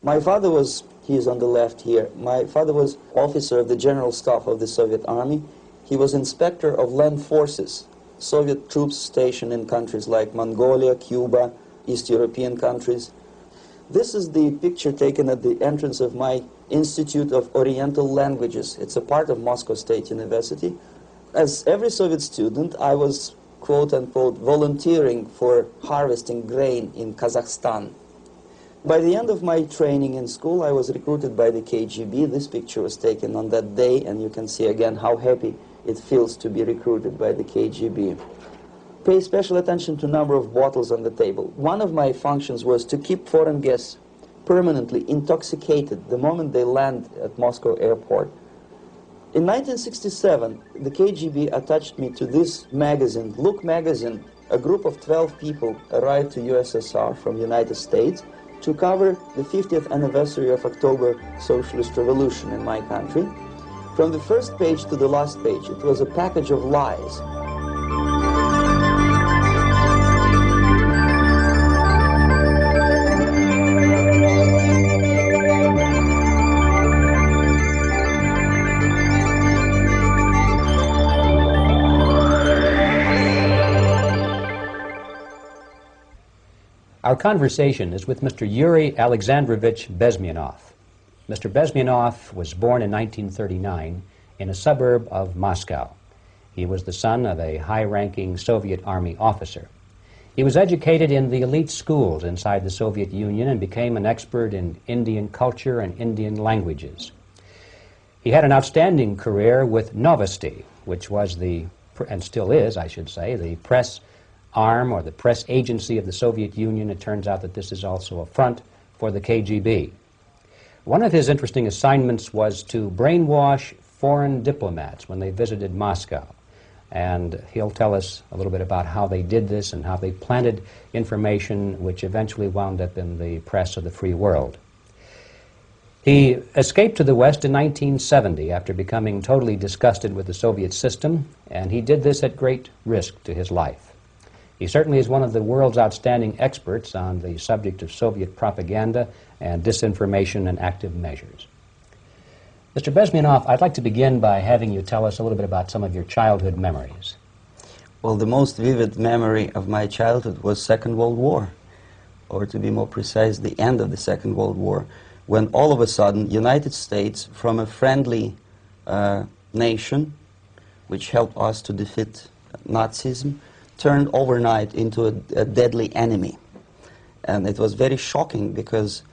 My father was, he is on the left here, my father was officer of the General Staff of the Soviet Army. He was inspector of land forces, Soviet troops stationed in countries like Mongolia, Cuba, East European countries. This is the picture taken at the entrance of my Institute of Oriental Languages. It's a part of Moscow State University. As every Soviet student, I was, quote-unquote, volunteering for harvesting grain in Kazakhstan. By the end of my training in school, I was recruited by the KGB. This picture was taken on that day, and you can see again how happy it feels to be recruited by the KGB. Pay special attention to number of bottles on the table. One of my functions was to keep foreign guests permanently intoxicated the moment they land at Moscow airport. In 1967, the KGB attached me to this magazine, Look magazine. A group of 12 people arrived to USSR from United States to cover the 50th anniversary of October Socialist Revolution in my country. From the first page to the last page, it was a package of lies. Our conversation is with Mr. Yuri Alexandrovich Bezmenov. Mr. Bezmenov was born in 1939 in a suburb of Moscow. He was the son of a high-ranking Soviet Army officer. He was educated in the elite schools inside the Soviet Union and became an expert in Indian culture and Indian languages. He had an outstanding career with Novosti, which was the, and still is, I should say, the press arm or the press agency of the Soviet Union. It turns out that this is also a front for the KGB. One of his interesting assignments was to brainwash foreign diplomats when they visited Moscow. And he'll tell us a little bit about how they did this and how they planted information which eventually wound up in the press of the free world. He escaped to the West in 1970 after becoming totally disgusted with the Soviet system, and he did this at great risk to his life. He certainly is one of the world's outstanding experts on the subject of Soviet propaganda and disinformation and active measures. Mr. Bezmenov, I'd like to begin by having you tell us a little bit about some of your childhood memories. Well, the most vivid memory of my childhood was Second World War, or to be more precise, the end of the Second World War, when all of a sudden United States, from a friendly nation, which helped us to defeat Nazism, turned overnight into a deadly enemy. And it was very shocking because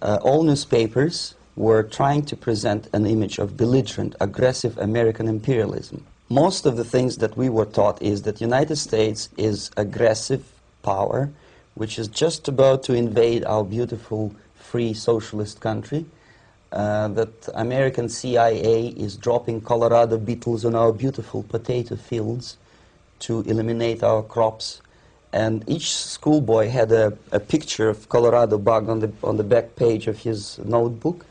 all newspapers were trying to present an image of belligerent, aggressive American imperialism. Most of the things that we were taught is that United States is aggressive power, which is just about to invade our beautiful, free, socialist country, that American CIA is dropping Colorado beetles on our beautiful potato fields to eliminate our crops, and each schoolboy had a picture of Colorado bug on the back page of his notebook,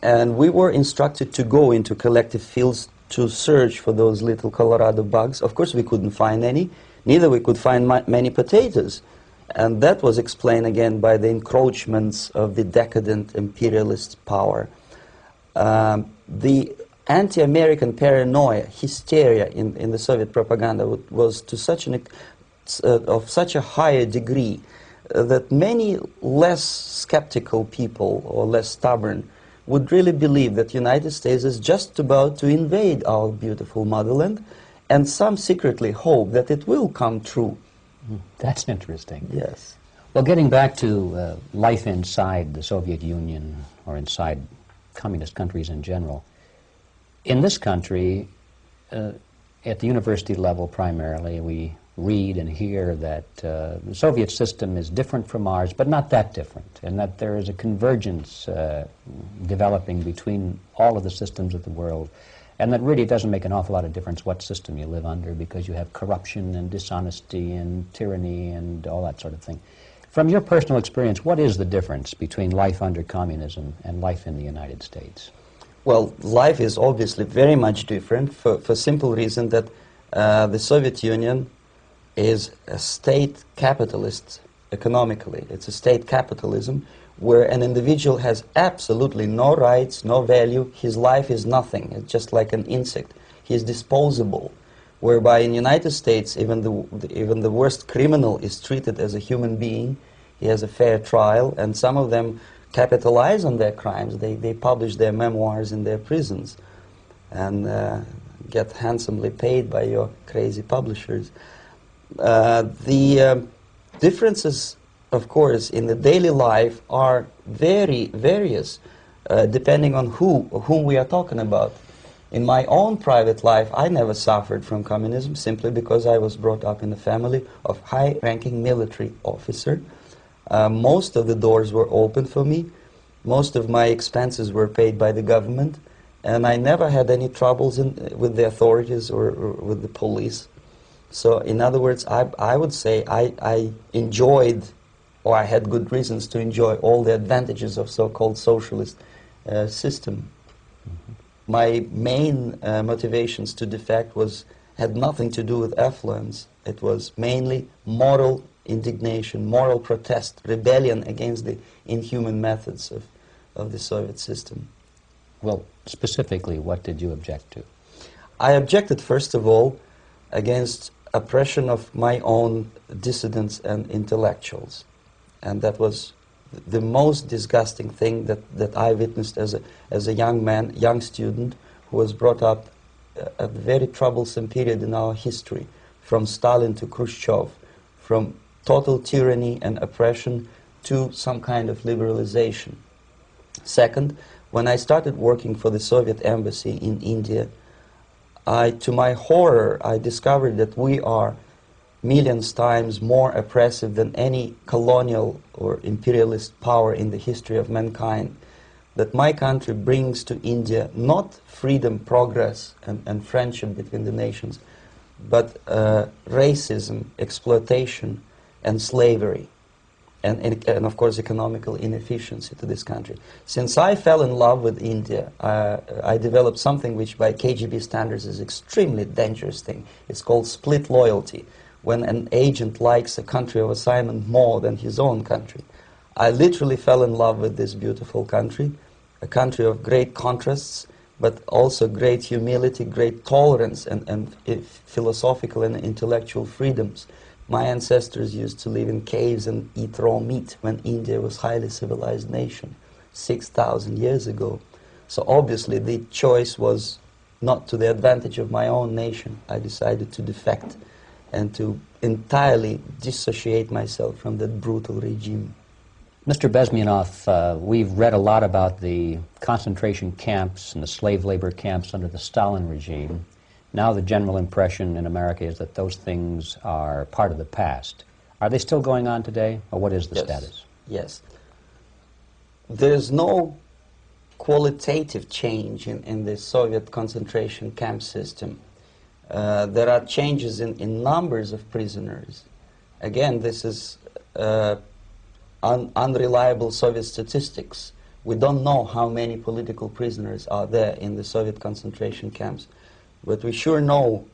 and we were instructed to go into collective fields to search for those little Colorado bugs. Of course we couldn't find any, neither we could find many potatoes, and that was explained again by the encroachments of the decadent imperialist power. The anti-American paranoia, hysteria in the Soviet propaganda was to such of such a higher degree that many less skeptical people or less stubborn would really believe that the United States is just about to invade our beautiful motherland, and some secretly hope that it will come true. That's interesting. Yes. Well, getting back to life inside the Soviet Union or inside communist countries in general, in this country, at the university level primarily, we read and hear that the Soviet system is different from ours, but not that different, and that there is a convergence developing between all of the systems of the world, and that really doesn't make an awful lot of difference what system you live under, because you have corruption and dishonesty and tyranny and all that sort of thing. From your personal experience, what is the difference between life under communism and life in the United States? Well, life is obviously very much different for simple reason that the Soviet Union is a state capitalist economically. It's a state capitalism where an individual has absolutely no rights, no value, his life is nothing, it's just like an insect. He is disposable, whereby in the United States even the worst criminal is treated as a human being, he has a fair trial, and some of them capitalize on their crimes. They publish their memoirs in their prisons and get handsomely paid by your crazy publishers. The differences, of course, in the daily life are very various, depending on whom we are talking about. In my own private life, I never suffered from communism simply because I was brought up in a family of high-ranking military officer. Most of the doors were open for me. Most of my expenses were paid by the government, and I never had any troubles with the authorities or with the police. So, in other words, I would say I enjoyed, or I had good reasons to enjoy, all the advantages of so-called socialist system. Mm-hmm. My main motivations to defect had nothing to do with affluence. It was mainly moral indignation, moral protest, rebellion against the inhuman methods of the Soviet system. Well, specifically, what did you object to? I objected, first of all, against oppression of my own dissidents and intellectuals. And that was the most disgusting thing that I witnessed as a young man, young student, who was brought up a very troublesome period in our history, from Stalin to Khrushchev, from total tyranny and oppression to some kind of liberalization. Second, when I started working for the Soviet embassy in India, to my horror, I discovered that we are millions times more oppressive than any colonial or imperialist power in the history of mankind. That my country brings to India not freedom, progress, and friendship between the nations, but racism, exploitation, and slavery, and of course economical inefficiency to this country. Since I fell in love with India, I developed something which by KGB standards is extremely dangerous thing. It's called split loyalty, when an agent likes a country of assignment more than his own country. I literally fell in love with this beautiful country, a country of great contrasts, but also great humility, great tolerance, and philosophical and intellectual freedoms. My ancestors used to live in caves and eat raw meat when India was a highly civilized nation 6,000 years ago. So obviously the choice was not to the advantage of my own nation. I decided to defect and to entirely dissociate myself from that brutal regime. Mr. Bezmenov, we've read a lot about the concentration camps and the slave labor camps under the Stalin regime. Now the general impression in America is that those things are part of the past. Are they still going on today, or what is the status? Yes. There's no qualitative change in the Soviet concentration camp system. There are changes in numbers of prisoners. Again, this is unreliable Soviet statistics. We don't know how many political prisoners are there in the Soviet concentration camps. But we sure know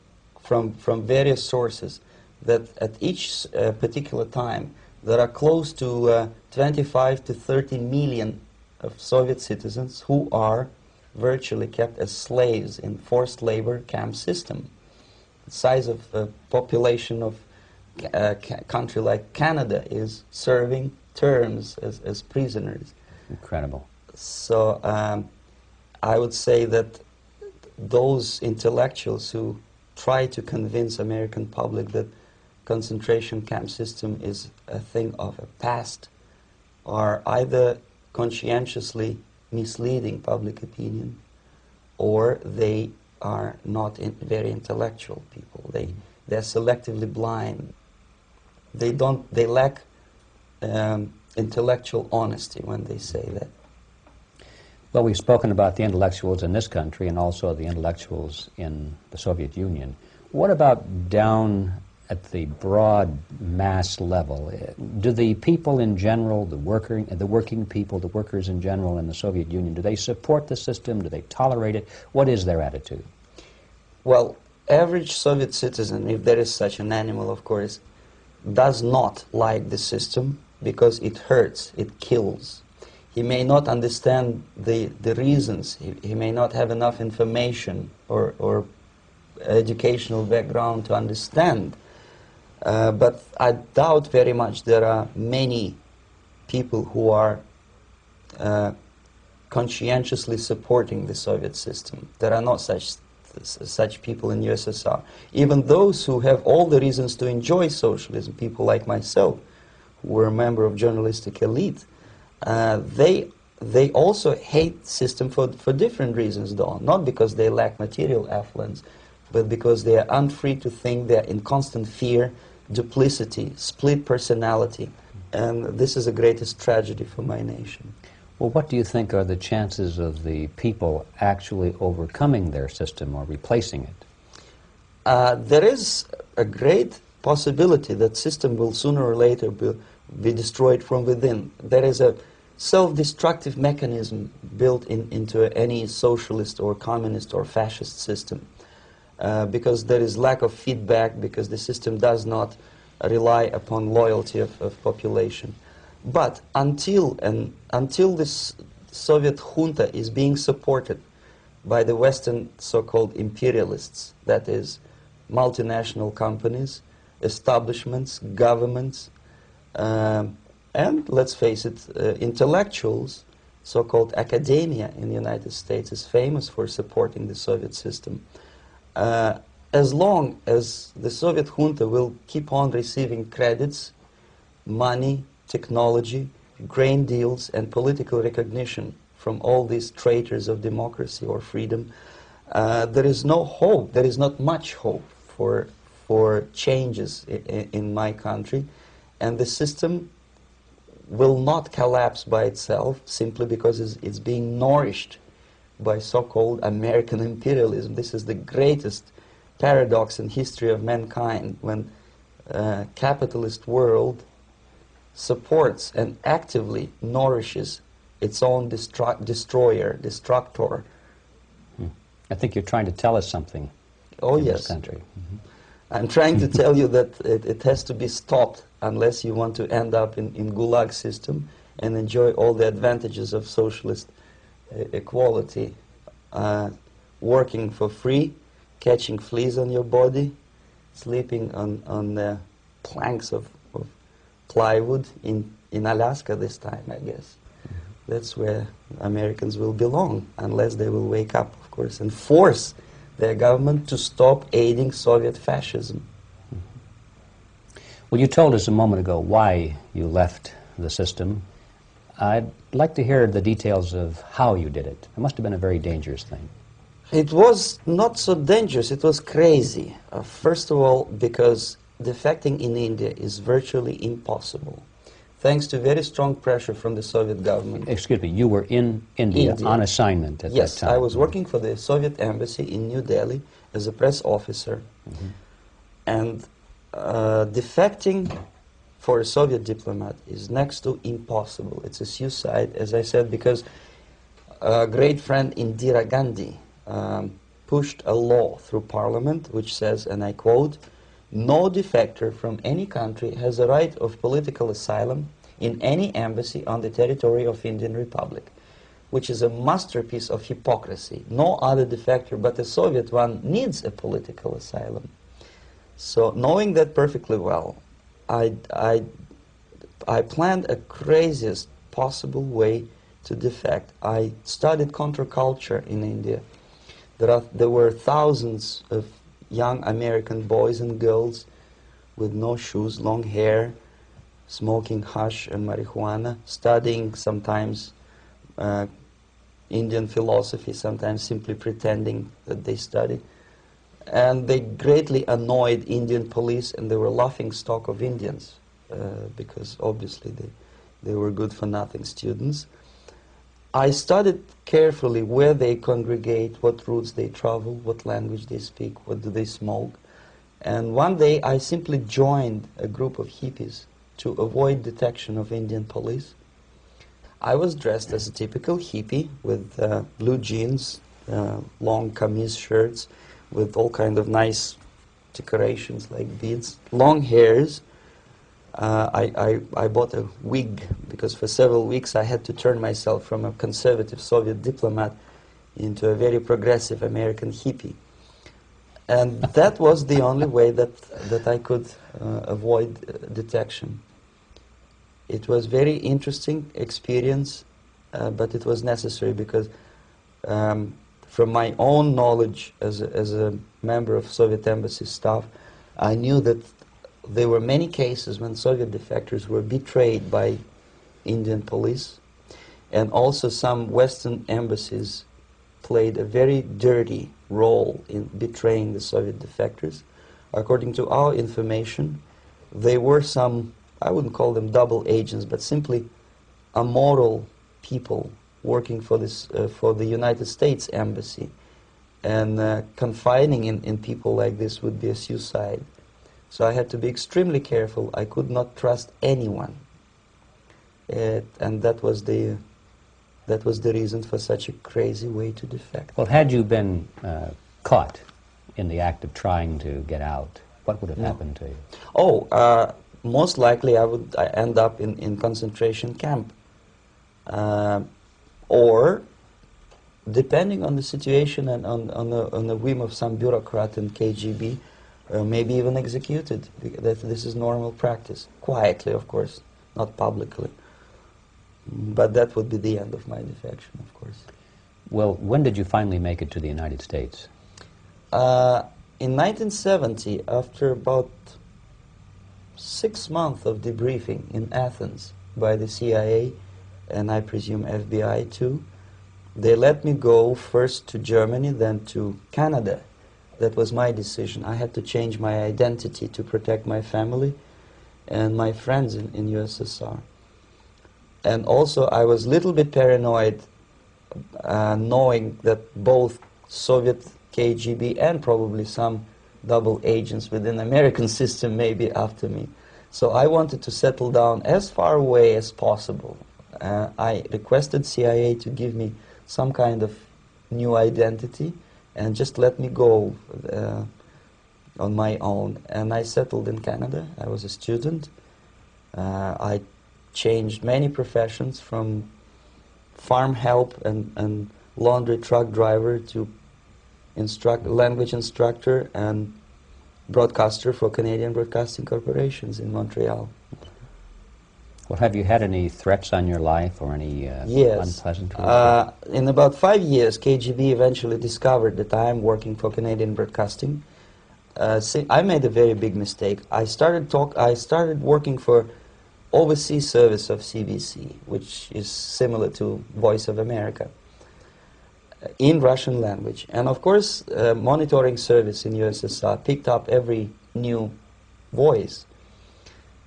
from various sources that at each particular time there are close to 25 to 30 million of Soviet citizens who are virtually kept as slaves in forced labor camp system. The size of the population of a country like Canada is serving terms as prisoners. Incredible. So I would say that those intellectuals who try to convince American public that concentration camp system is a thing of a past are either conscientiously misleading public opinion, or they are not very intellectual people. They're selectively blind. They lack intellectual honesty when they say that. Well, we've spoken about the intellectuals in this country and also the intellectuals in the Soviet Union. What about down at the broad mass level? Do the people in general, the working people, the workers in general in the Soviet Union, do they support the system? Do they tolerate it? What is their attitude? Well, average Soviet citizen, if there is such an animal, of course, does not like the system because it hurts, it kills. he may not understand the reasons. He may not have enough information or educational background to understand. But I doubt very much there are many people who are conscientiously supporting the Soviet system. There are not such people in USSR. Even those who have all the reasons to enjoy socialism, people like myself, who were a member of journalistic elite, they also hate the system for different reasons, though. Not because they lack material affluence, but because they are unfree to think, they are in constant fear, duplicity, split personality. And this is the greatest tragedy for my nation. Well, what do you think are the chances of the people actually overcoming their system or replacing it? There is a great possibility that system will sooner or later be destroyed from within. There is a self-destructive mechanism built into any socialist or communist or fascist system, because there is lack of feedback, because the system does not rely upon loyalty of population. But until this Soviet junta is being supported by the Western so-called imperialists, that is, multinational companies, establishments, governments, and let's face it, intellectuals, so-called academia in the United States is famous for supporting the Soviet system. As long as the Soviet junta will keep on receiving credits, money, technology, grain deals, and political recognition from all these traitors of democracy or freedom, there is no hope, there is not much hope for changes in my country, and the system will not collapse by itself simply because it's being nourished by so-called American imperialism. This is the greatest paradox in history of mankind, when capitalist world supports and actively nourishes its own destroyer, destructor. I think you're trying to tell us something Oh, in yes. this country. I'm trying to tell you that it has to be stopped unless you want to end up in Gulag system and enjoy all the advantages of socialist equality. Working for free, catching fleas on your body, sleeping on the planks of plywood in Alaska this time, I guess. That's where Americans will belong, unless they will wake up, of course, and force their government to stop aiding Soviet fascism. Well, you told us a moment ago why you left the system. I'd like to hear the details of how you did it. It must have been a very dangerous thing. It was not so dangerous, it was crazy. First of all, because defecting in India is virtually impossible, thanks to very strong pressure from the Soviet government. Excuse me, you were in India on assignment at that time. Yes, I was working for the Soviet embassy in New Delhi as a press officer. And defecting for a Soviet diplomat is next to impossible. It's a suicide, as I said, because a great friend Indira Gandhi pushed a law through parliament which says, and I quote, "No defector from any country has a right of political asylum in any embassy on the territory of Indian Republic," which is a masterpiece of hypocrisy. No other defector but a Soviet one needs a political asylum. So knowing that perfectly well, I planned a craziest possible way to defect. I studied counterculture in India. There were thousands of young American boys and girls with no shoes, long hair, smoking hash and marijuana, studying sometimes Indian philosophy, sometimes simply pretending that they study. And they greatly annoyed Indian police, and they were laughing stock of Indians because obviously they were good-for-nothing students. I studied carefully where they congregate, what routes they travel, what language they speak, what do they smoke. And one day I simply joined a group of hippies to avoid detection of Indian police. I was dressed as a typical hippie with blue jeans, long camise shirts, with all kind of nice decorations like beads, long hairs. I bought a wig because for several weeks I had to turn myself from a conservative Soviet diplomat into a very progressive American hippie. And that was the only way that I could avoid detection. It was very interesting experience, but it was necessary because from my own knowledge as a member of Soviet embassy staff, I knew that there were many cases when Soviet defectors were betrayed by Indian police, and also some Western embassies played a very dirty role in betraying the Soviet defectors. According to our information, they were some, I wouldn't call them double agents, but simply immoral people working for this for the United States embassy, and confining in people like this would be a suicide. So I had to be extremely careful. I could not trust anyone, and that was the reason for such a crazy way to defect. Well, had you been caught in the act of trying to get out, what would have happened to you? Oh, most likely I would end up in concentration camp, or depending on the situation and on the whim of some bureaucrat in KGB, maybe even executed. This is normal practice, quietly, of course, not publicly. But that would be the end of my defection, of course. Well, when did you finally make it to the United States? In 1970, after about 6 months of debriefing in Athens by the CIA, and I presume FBI too, they let me go first to Germany, then to Canada. That was my decision. I had to change my identity to protect my family and my friends in USSR. And also I was a little bit paranoid knowing that both Soviet KGB and probably some double agents within the American system may be after me. So I wanted to settle down as far away as possible. I requested CIA to give me some kind of new identity and just let me go on my own. And I settled in Canada. I was a student. I changed many professions, from farm help and laundry truck driver to language instructor and broadcaster for Canadian Broadcasting Corporations in Montreal. Well, have you had any threats on your life or any Yes. unpleasant In about 5 years, KGB eventually discovered that I am working for Canadian Broadcasting. I made a very big mistake. I started working for overseas service of CBC, which is similar to Voice of America, in Russian language. And of course, monitoring service in USSR picked up every new voice.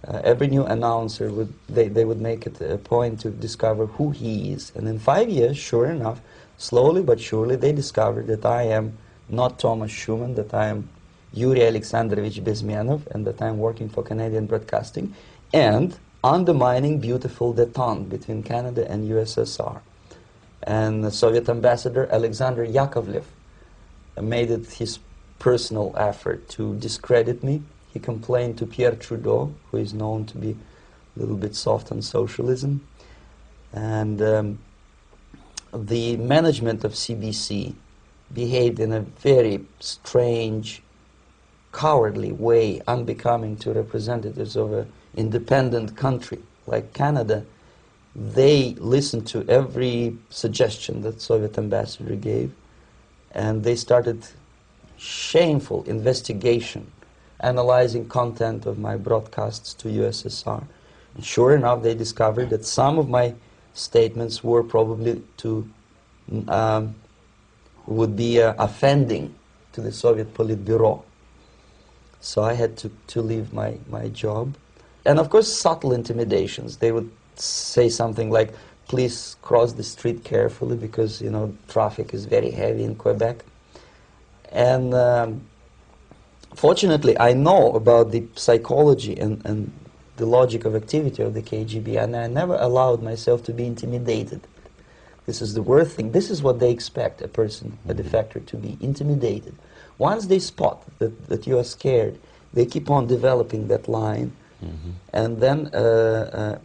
Every new announcer, they would make it a point to discover who he is. And in 5 years, sure enough, slowly but surely, they discovered that I am not Thomas Schumann, that I am Yuri Alexandrovich Bezmenov, and that I am working for Canadian Broadcasting, and undermining beautiful détente between Canada and USSR. And the Soviet ambassador Alexander Yakovlev made it his personal effort to discredit me. He complained to Pierre Trudeau, who is known to be a little bit soft on socialism. And the management of CBC behaved in a very strange, cowardly way, unbecoming to representatives of an independent country like Canada. They listened to every suggestion that Soviet ambassador gave, and they started shameful investigation, analyzing content of my broadcasts to USSR. And sure enough, they discovered that some of my statements were probably would be offending to the Soviet Politburo. So I had to leave my job. And of course, subtle intimidations. They would say something like, please cross the street carefully because, you know, traffic is very heavy in Quebec. And fortunately, I know about the psychology and the logic of activity of the KGB, and I never allowed myself to be intimidated. This is the worst thing. This is what they expect a person, a defector, to be intimidated. Once they spot that you are scared, they keep on developing that line And then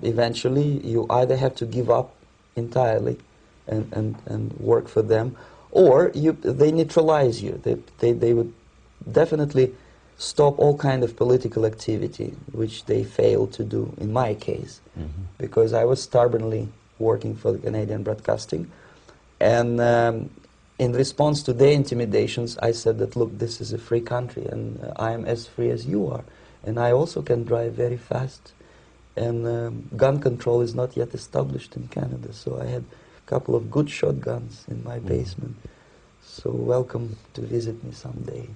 eventually you either have to give up entirely and work for them, or they neutralize you. They would definitely stop all kind of political activity, which they failed to do in my case, because I was stubbornly working for the Canadian Broadcasting. And in response to their intimidations, I said that, look, this is a free country, and I am as free as you are. And I also can drive very fast. And gun control is not yet established in Canada, so I had a couple of good shotguns in my basement. So welcome to visit me someday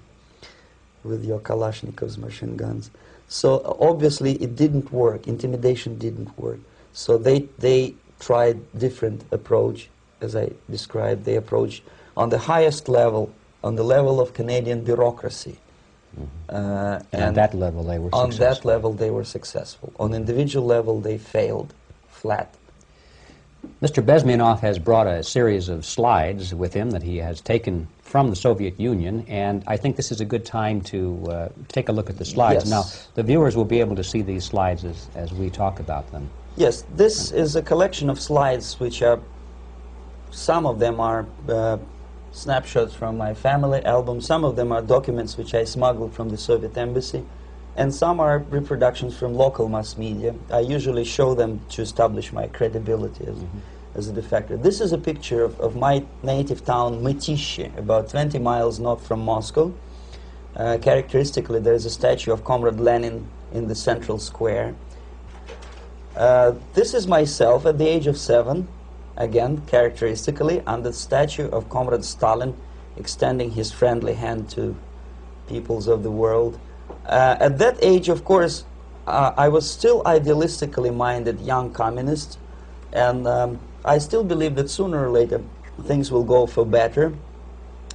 with your Kalashnikov's machine guns. So obviously it didn't work. Intimidation didn't work. So they tried different approach, as I described. They approached on the highest level, on the level of Canadian bureaucracy. And at that level they were successful. On that level they were successful. On individual level they failed flat. Mr. Bezmenov has brought a series of slides with him that he has taken from the Soviet Union, and I think this is a good time to take a look at the slides. Yes. Now, the viewers will be able to see these slides as we talk about them. Yes, this is a collection of slides which are, some of them are snapshots from my family album, some of them are documents which I smuggled from the Soviet embassy, and some are reproductions from local mass media. I usually show them to establish my credibility as a defector. This is a picture of my native town, Mytishi, about 20 miles north from Moscow. Characteristically, there is a statue of Comrade Lenin in the central square. This is myself at the age of 7, again, characteristically, under the statue of Comrade Stalin, extending his friendly hand to peoples of the world. At that age, of course, I was still idealistically minded young communist, and I still believe that sooner or later things will go for better.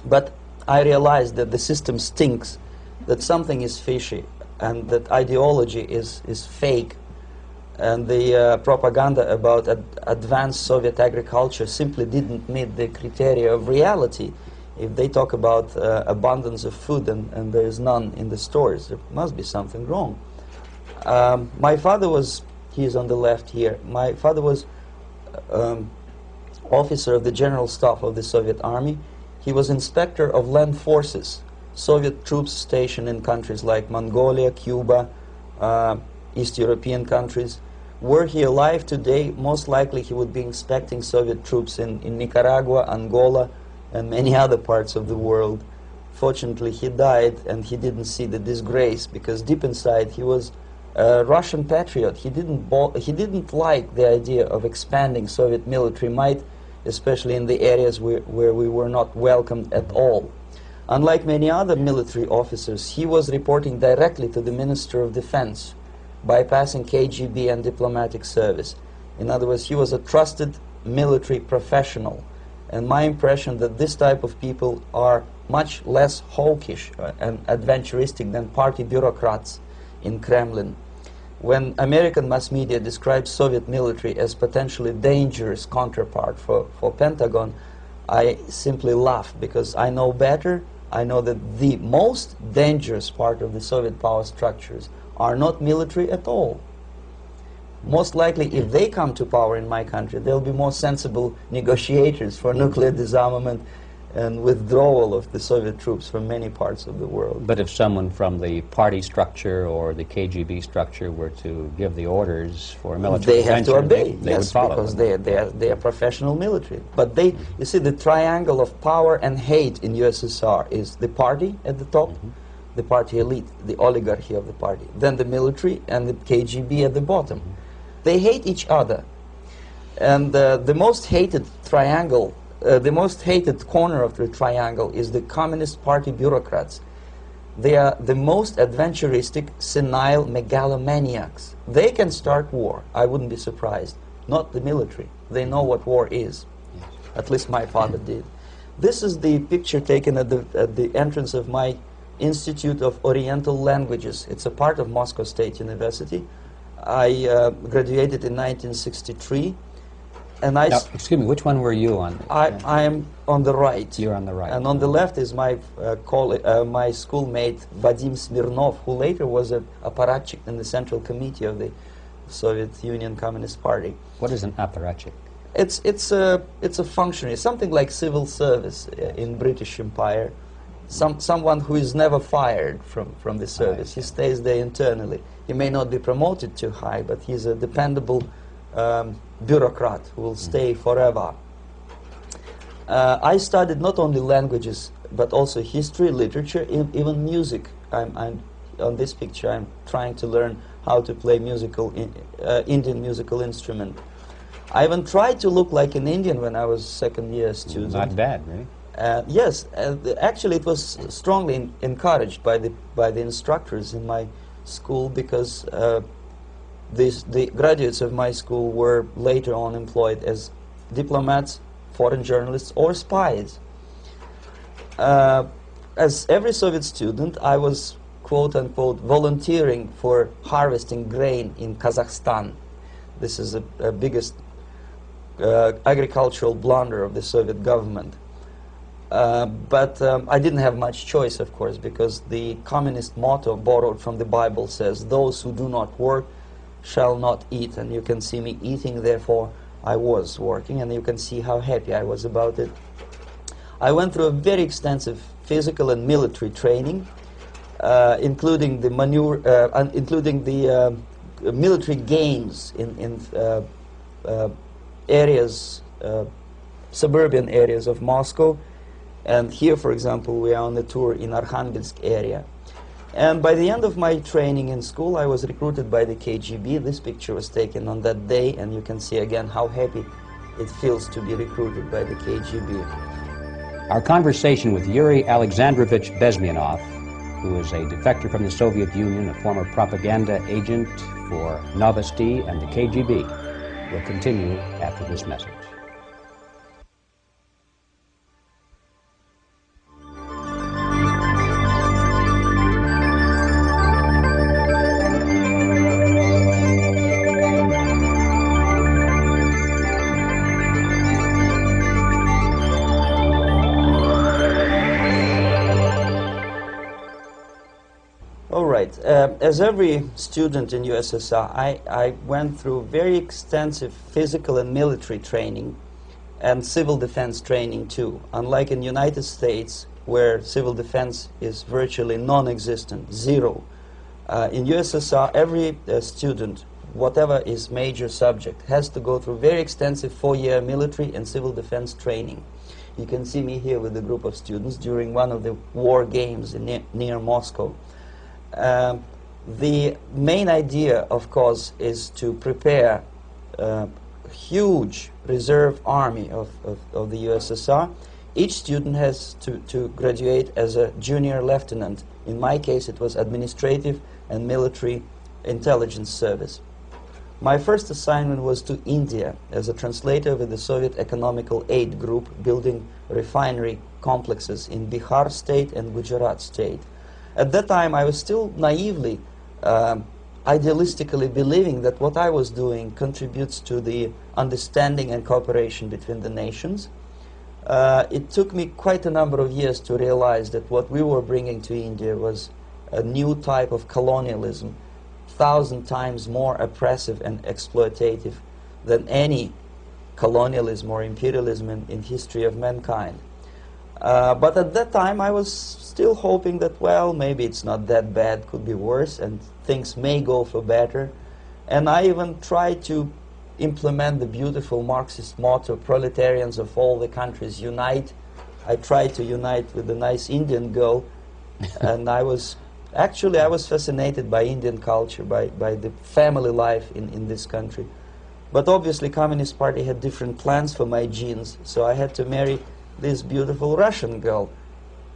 But I realized that the system stinks, that something is fishy, and that ideology is fake. And the propaganda about advanced Soviet agriculture simply didn't meet the criteria of reality. If they talk about abundance of food and there is none in the stores, there must be something wrong. My father was, he is on the left here, my father was officer of the General Staff of the Soviet Army. He was inspector of land forces, Soviet troops stationed in countries like Mongolia, Cuba, East European countries. Were he alive today, most likely he would be inspecting Soviet troops in Nicaragua, Angola, and many other parts of the world. Fortunately, he died, and he didn't see the disgrace, because deep inside he was a Russian patriot. He didn't like the idea of expanding Soviet military might, especially in the areas where we were not welcomed at all. Unlike many other military officers, he was reporting directly to the Minister of Defense, bypassing KGB and diplomatic service. In other words, he was a trusted military professional. And my impression that this type of people are much less hawkish and adventuristic than party bureaucrats in Kremlin. When American mass media describes Soviet military as potentially dangerous counterpart for Pentagon, I simply laugh, because I know better. I know that the most dangerous part of the Soviet power structures are not military at all. Most likely, if they come to power in my country, they'll be more sensible negotiators for nuclear disarmament and withdrawal of the Soviet troops from many parts of the world. But if someone from the party structure or the KGB structure were to give the orders for a military intervention, they have to obey, they would follow, because they are professional military. But they, you see, the triangle of power and hate in USSR is the party at the top, the party elite, the oligarchy of the party, then the military and the KGB at the bottom. They hate each other. And the most hated triangle, the most hated corner of the triangle is the Communist Party bureaucrats. They are the most adventuristic, senile megalomaniacs. They can start war, I wouldn't be surprised. Not the military. They know what war is. At least my father did. This is the picture taken at the entrance of my Institute of Oriental Languages. It's a part of Moscow State University. I graduated in 1963. And now, excuse me, which one were you on? I am on the right. You're on the right. And on the left is my my schoolmate Vadim Smirnov, who later was a apparatchik in the Central Committee of the Soviet Union Communist Party. What is an apparatchik? It's a functionary, something like civil service in British Empire. Someone who is never fired from the service. He stays there internally. He may not be promoted too high, but he's a dependable bureaucrat who will stay forever. I studied not only languages, but also history, literature, even music. I'm on this picture, I'm trying to learn how to play Indian musical instrument. I even tried to look like an Indian when I was second-year student. Not bad, really. Yes, actually it was strongly encouraged by the instructors in my school, because the graduates of my school were later on employed as diplomats, foreign journalists, or spies. As every Soviet student, I was quote-unquote volunteering for harvesting grain in Kazakhstan. This is the biggest agricultural blunder of the Soviet government. But I didn't have much choice, of course, because the communist motto borrowed from the Bible says, "Those who do not work shall not eat." And you can see me eating, therefore I was working, and you can see how happy I was about it. I went through a very extensive physical and military training, including the military games in areas, suburban areas of Moscow. And here, for example, we are on the tour in Arkhangelsk area. And by the end of my training in school, I was recruited by the KGB. This picture was taken on that day, and you can see again how happy it feels to be recruited by the KGB. Our conversation with Yuri Alexandrovich Bezmenov, who is a defector from the Soviet Union, a former propaganda agent for Novosti and the KGB, will continue after this message. As every student in USSR, I went through very extensive physical and military training and civil defense training too. Unlike in the United States, where civil defense is virtually non-existent, zero. In USSR, every student, whatever his major subject, has to go through very extensive 4-year military and civil defense training. You can see me here with a group of students during one of the war games near Moscow. The main idea, of course, is to prepare a huge reserve army of the USSR. Each student has to graduate as a junior lieutenant. In my case, it was administrative and military intelligence service. My first assignment was to India as a translator with the Soviet Economical Aid Group, building refinery complexes in Bihar state and Gujarat state. At that time, I was still naively, idealistically believing that what I was doing contributes to the understanding and cooperation between the nations. It took me quite a number of years to realize that what we were bringing to India was a new type of colonialism, 1,000 times more oppressive and exploitative than any colonialism or imperialism in history of mankind. But at that time, I was still hoping that, well, maybe it's not that bad, could be worse, and things may go for better. And I even tried to implement the beautiful Marxist motto, proletarians of all the countries unite. I tried to unite with a nice Indian girl, and I was fascinated by Indian culture, by the family life in this country. But obviously, Communist Party had different plans for my genes, so I had to marry this beautiful Russian girl.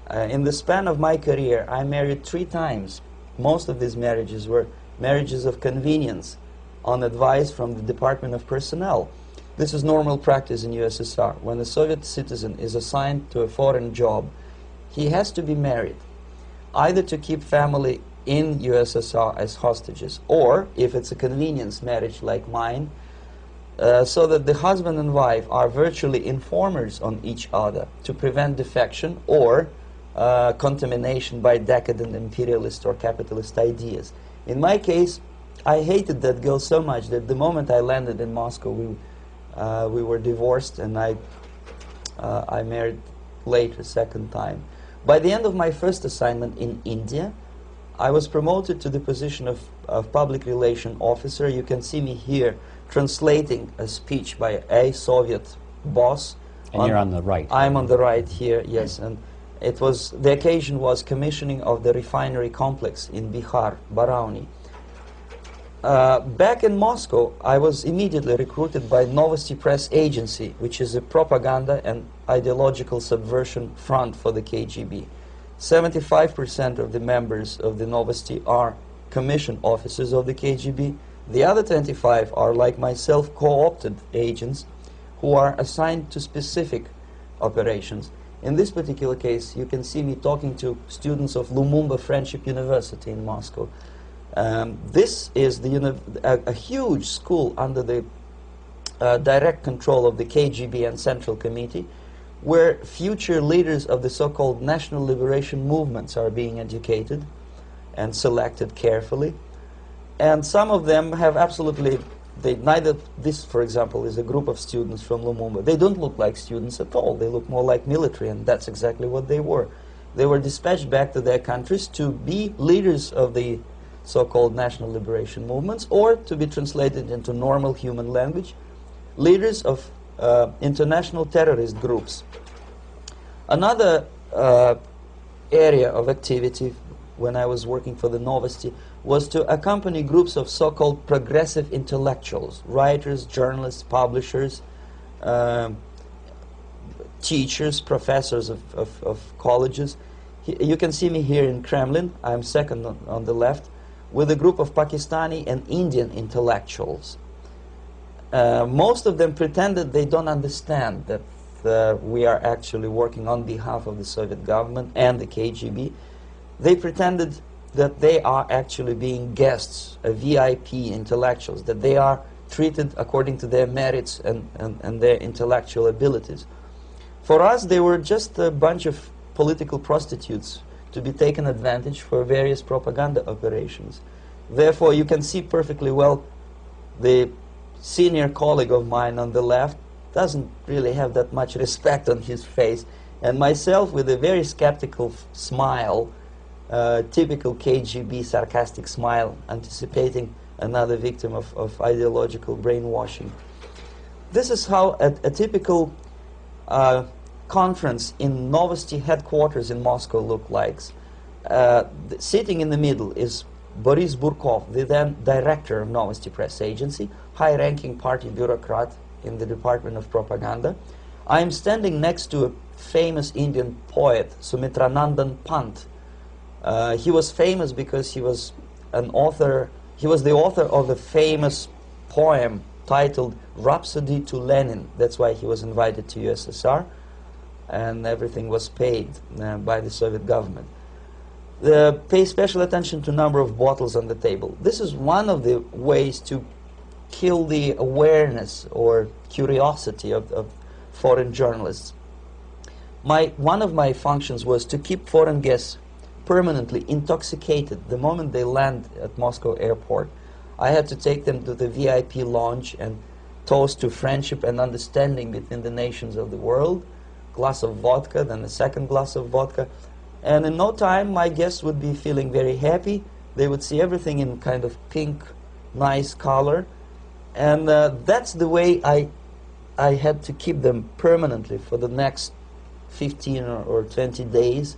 In the span of my career, I married 3 times. Most of these marriages were marriages of convenience, on advice from the Department of Personnel. This is normal practice in USSR. When a Soviet citizen is assigned to a foreign job, he has to be married, either to keep family in USSR as hostages, or, if it's a convenience marriage like mine, so that the husband and wife are virtually informers on each other to prevent defection or contamination by decadent imperialist or capitalist ideas. In my case, I hated that girl so much that the moment I landed in Moscow, we were divorced, and I married later, second time. By the end of my first assignment in India, I was promoted to the position of public relation officer. You can see me here translating a speech by a Soviet boss. And you're on the right. I'm on the right here, yes. And it was, the occasion was commissioning of the refinery complex in Bihar, Barauni. Back in Moscow, I was immediately recruited by Novosti Press Agency, which is a propaganda and ideological subversion front for the KGB. 75% of the members of the Novosti are commissioned officers of the KGB. The other 25 are, like myself, co-opted agents who are assigned to specific operations. In this particular case, you can see me talking to students of Lumumba Friendship University in Moscow. This is a huge school under the direct control of the KGB and Central Committee, where future leaders of the so-called national liberation movements are being educated and selected carefully. And some of them have absolutely, this, for example, is a group of students from Lumumba. They don't look like students at all. They look more like military, and that's exactly what they were. They were dispatched back to their countries to be leaders of the so-called national liberation movements, or to be translated into normal human language, leaders of international terrorist groups. Another area of activity when I was working for the Novosti was to accompany groups of so-called progressive intellectuals, writers, journalists, publishers, teachers, professors of colleges. You can see me here in Kremlin. I'm second on the left, with a group of Pakistani and Indian intellectuals. Most of them pretended they don't understand that we are actually working on behalf of the Soviet government and the KGB. They pretended that they are actually being guests, VIP intellectuals, that they are treated according to their merits and their intellectual abilities. For us, they were just a bunch of political prostitutes to be taken advantage for various propaganda operations. Therefore, you can see perfectly well the senior colleague of mine on the left doesn't really have that much respect on his face, and myself with a very skeptical smile, typical KGB sarcastic smile, anticipating another victim of ideological brainwashing. This is how a typical conference in Novosti headquarters in Moscow looked like. Sitting in the middle is Boris Burkov, the then director of Novosti Press Agency, high-ranking party bureaucrat in the Department of Propaganda. I am standing next to a famous Indian poet, Sumitranandan Pant. He was famous because he was an author. He was the author of a famous poem titled Rhapsody to Lenin. That's why he was invited to USSR, and everything was paid by the Soviet government. Pay special attention to number of bottles on the table. This is one of the ways to kill the awareness or curiosity of foreign journalists. One of my functions was to keep foreign guests permanently intoxicated the moment they land at Moscow airport. I had to take them to the VIP lounge and toast to friendship and understanding between the nations of the world. Glass of vodka, then a second glass of vodka. And in no time, my guests would be feeling very happy. They would see everything in kind of pink, nice color. And that's the way I had to keep them permanently for the next 15 or 20 days.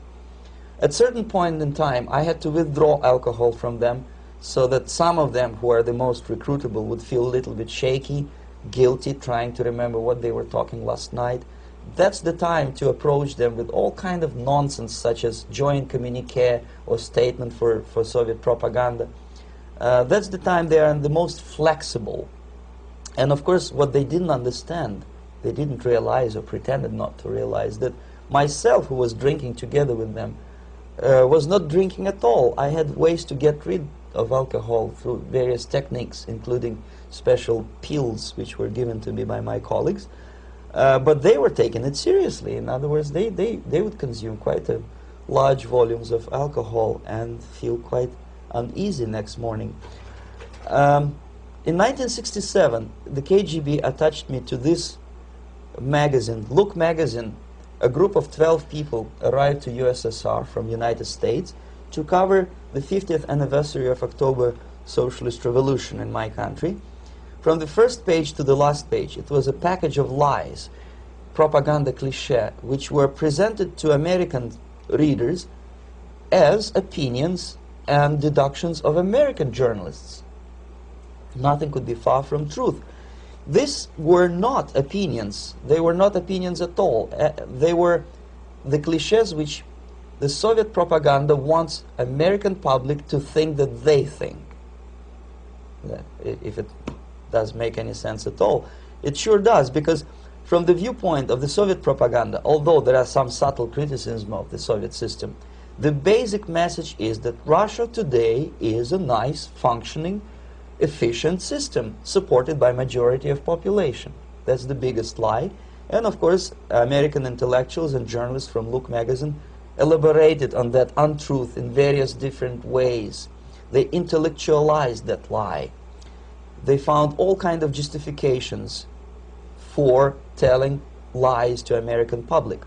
At a certain point in time, I had to withdraw alcohol from them so that some of them who are the most recruitable would feel a little bit shaky, guilty, trying to remember what they were talking last night. That's the time to approach them with all kind of nonsense, such as joint communique or statement for Soviet propaganda. That's the time they are the most flexible. And of course, what they didn't understand, they didn't realize or pretended not to realize, that myself, who was drinking together with them, was not drinking at all. I had ways to get rid of alcohol through various techniques, including special pills which were given to me by my colleagues. But they were taking it seriously. In other words, they would consume quite a large volumes of alcohol and feel quite uneasy next morning. In 1967, the KGB attached me to this magazine, Look magazine. A group of 12 people arrived to USSR from United States to cover the 50th anniversary of October Socialist Revolution in my country. From the first page to the last page, it was a package of lies, propaganda cliché, which were presented to American readers as opinions and deductions of American journalists. Nothing could be far from truth. These were not opinions. They were not opinions at all. They were the clichés which the Soviet propaganda wants American public to think that they think. If it does make any sense at all. It sure does, because from the viewpoint of the Soviet propaganda, although there are some subtle criticisms of the Soviet system, the basic message is that Russia today is a nice, functioning, efficient system supported by majority of population. That's the biggest lie. And of course, American intellectuals and journalists from Look magazine elaborated on that untruth in various different ways. They intellectualized that lie. They found all kinds of justifications for telling lies to American public.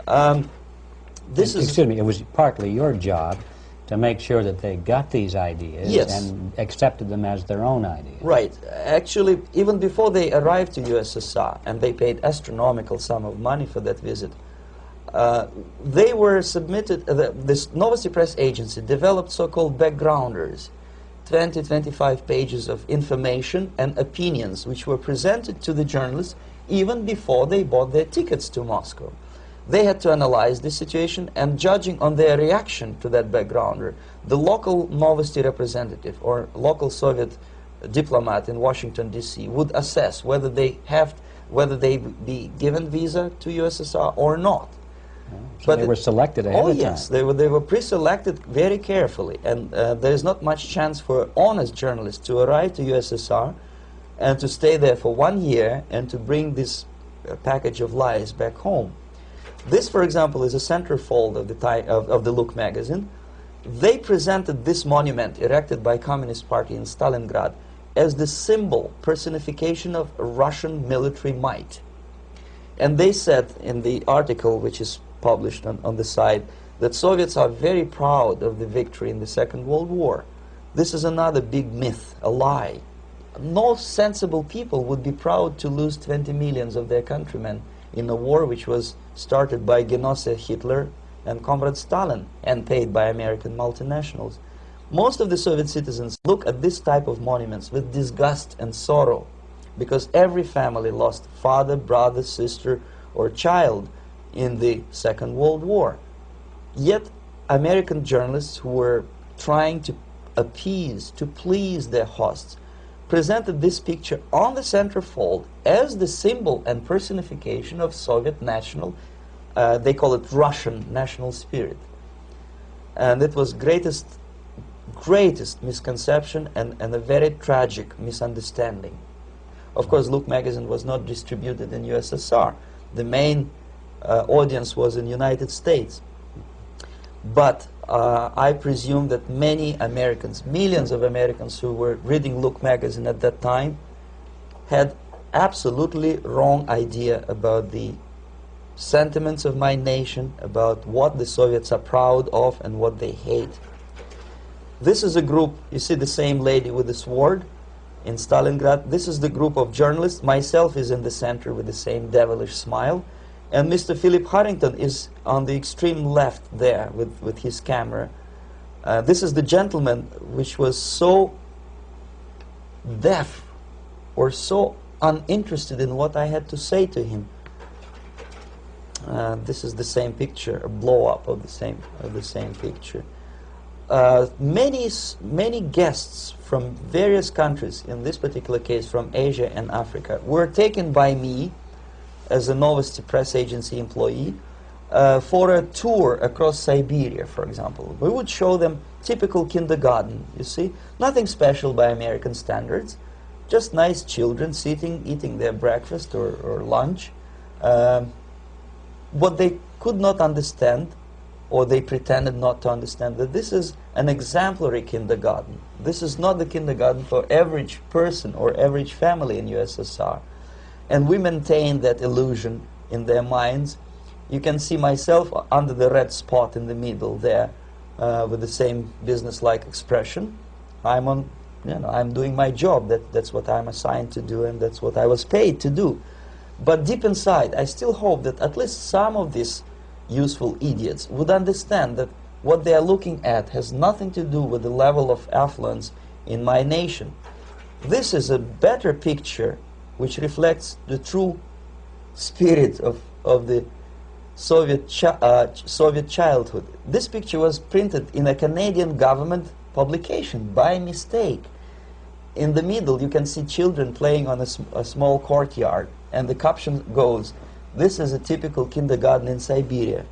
Excuse me, it was partly your job to make sure that they got these ideas, yes, and accepted them as their own ideas. Right. Actually, even before they arrived to USSR, and they paid astronomical sum of money for that visit, they were submitted, this Novosti Press Agency developed so-called backgrounders, 20-25 pages of information and opinions which were presented to the journalists even before they bought their tickets to Moscow. They had to analyze the situation, and judging on their reaction to that backgrounder, the local Novosti representative or local Soviet diplomat in Washington, D.C. would assess whether they be given visa to USSR or not. So but they were selected ahead of time. Yes, they were pre-selected very carefully, and there is not much chance for honest journalists to arrive to USSR and to stay there for 1 year and to bring this package of lies back home. This, for example, is a centerfold of the Look magazine. They presented this monument erected by Communist Party in Stalingrad as the symbol, personification of Russian military might. And they said in the article, which is published on the site, that Soviets are very proud of the victory in the Second World War. This is another big myth, a lie. No sensible people would be proud to lose 20 millions of their countrymen in a war which was started by Genoese Hitler and Comrade Stalin and paid by American multinationals. Most of the Soviet citizens look at this type of monuments with disgust and sorrow, because every family lost father, brother, sister, or child in the Second World War. Yet American journalists who were trying to appease, to please their hosts, presented this picture on the centerfold as the symbol and personification of Soviet national, they call it Russian national spirit. And it was greatest misconception and a very tragic misunderstanding. Of course, Look magazine was not distributed in USSR. The main audience was in United States. But I presume that many Americans, millions of Americans who were reading Look magazine at that time, had absolutely wrong idea about the sentiments of my nation, about what the Soviets are proud of and what they hate. This is a group, you see the same lady with the sword in Stalingrad. This is the group of journalists. Myself is in the center with the same devilish smile. And Mr. Philip Harrington is on the extreme left there with his camera. This is the gentleman which was so deaf or so uninterested in what I had to say to him. This is the same picture, a blow-up of the same picture. Many guests from various countries, in this particular case from Asia and Africa, were taken by me as a Novosti Press Agency employee for a tour across Siberia, for example. We would show them typical kindergarten, you see, nothing special by American standards, just nice children sitting, eating their breakfast or lunch. What they could not understand, or they pretended not to understand, that this is an exemplary kindergarten. This is not the kindergarten for average person or average family in USSR. And we maintain that illusion in their minds. You can see myself under the red spot in the middle there, with the same business-like expression. I'm doing my job. That's what I'm assigned to do, and that's what I was paid to do. But deep inside, I still hope that at least some of these useful idiots would understand that what they are looking at has nothing to do with the level of affluence in my nation. This is a better picture which reflects the true spirit of the Soviet childhood. This picture was printed in a Canadian government publication by mistake. In the middle, you can see children playing on a small courtyard, and the caption goes, "This is a typical kindergarten in Siberia."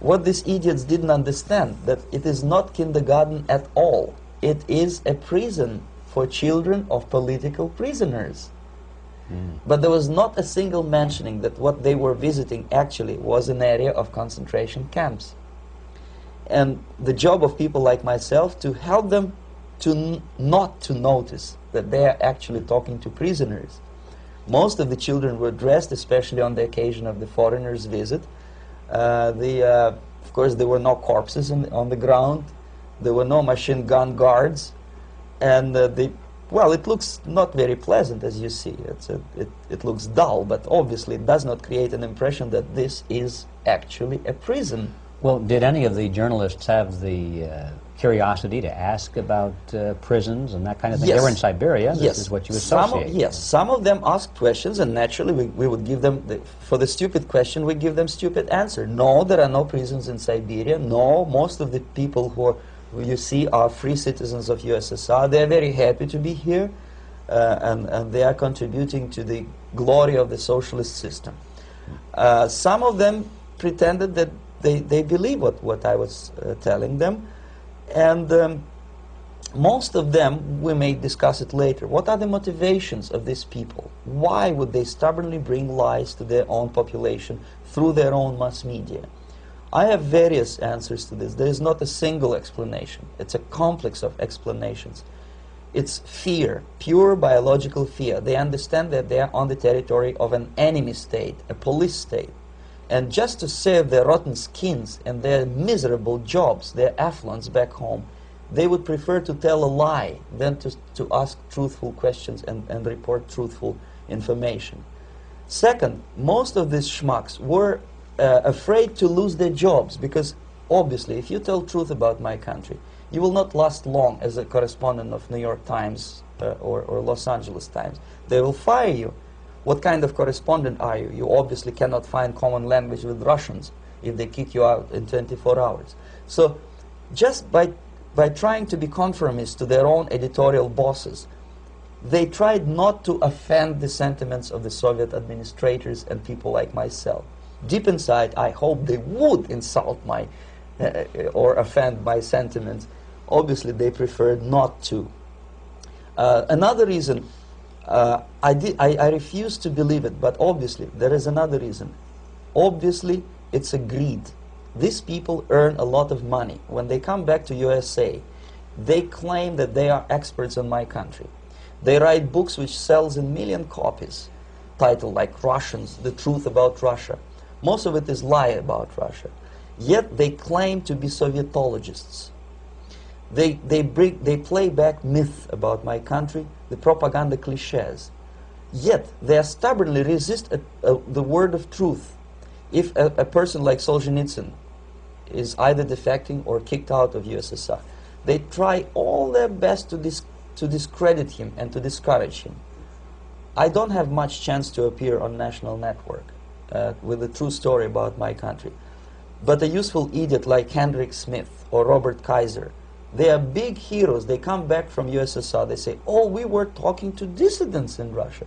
What these idiots didn't understand, that it is not kindergarten at all. It is a prison for children of political prisoners. But there was not a single mentioning that what they were visiting actually was an area of concentration camps. And the job of people like myself to help them to not to notice that they are actually talking to prisoners. Most of the children were dressed, especially on the occasion of the foreigners' visit. Of course, there were no corpses on the ground. There were no machine gun guards. And well, it looks not very pleasant, as you see. It looks dull, but obviously it does not create an impression that this is actually a prison. Well, did any of the journalists have the curiosity to ask about prisons and that kind of thing? Yes. They were in Siberia. This Yes. is what you associate. Yes, some of them asked questions, and naturally we would give them, for the stupid question, we give them stupid answer. No, there are no prisons in Siberia. No, most of the people who you see are free citizens of USSR. They are very happy to be here, and they are contributing to the glory of the socialist system. Some of them pretended that they believe what I was telling them, and most of them, we may discuss it later, what are the motivations of these people? Why would they stubbornly bring lies to their own population through their own mass media? I have various answers to this. There is not a single explanation. It's a complex of explanations. It's fear, pure biological fear. They understand that they are on the territory of an enemy state, a police state. And just to save their rotten skins and their miserable jobs, their affluence back home, they would prefer to tell a lie than to ask truthful questions and report truthful information. Second, most of these schmucks were afraid to lose their jobs, because obviously if you tell truth about my country, you will not last long as a correspondent of New York Times or Los Angeles Times. They will fire you. What kind of correspondent are you? You obviously cannot find common language with Russians if they kick you out in 24 hours. So just by trying to be conformist to their own editorial bosses, they tried not to offend the sentiments of the Soviet administrators and people like myself. Deep inside, I hope they would insult my or offend my sentiments. Obviously, they preferred not to. Another reason, I refuse to believe it, but obviously, there is another reason. Obviously, it's a greed. These people earn a lot of money. When they come back to USA, they claim that they are experts in my country. They write books which sells in million copies, titled like Russians, The Truth About Russia. Most of it is lie about Russia. Yet they claim to be Sovietologists. They play back myth about my country, the propaganda cliches. Yet they stubbornly resist the word of truth. If a person like Solzhenitsyn is either defecting or kicked out of USSR, they try all their best to discredit him and to discourage him. I don't have much chance to appear on national network with a true story about my country. But a useful idiot like Hendrik Smith or Robert Kaiser, they are big heroes. They come back from USSR. They say, oh, we were talking to dissidents in Russia.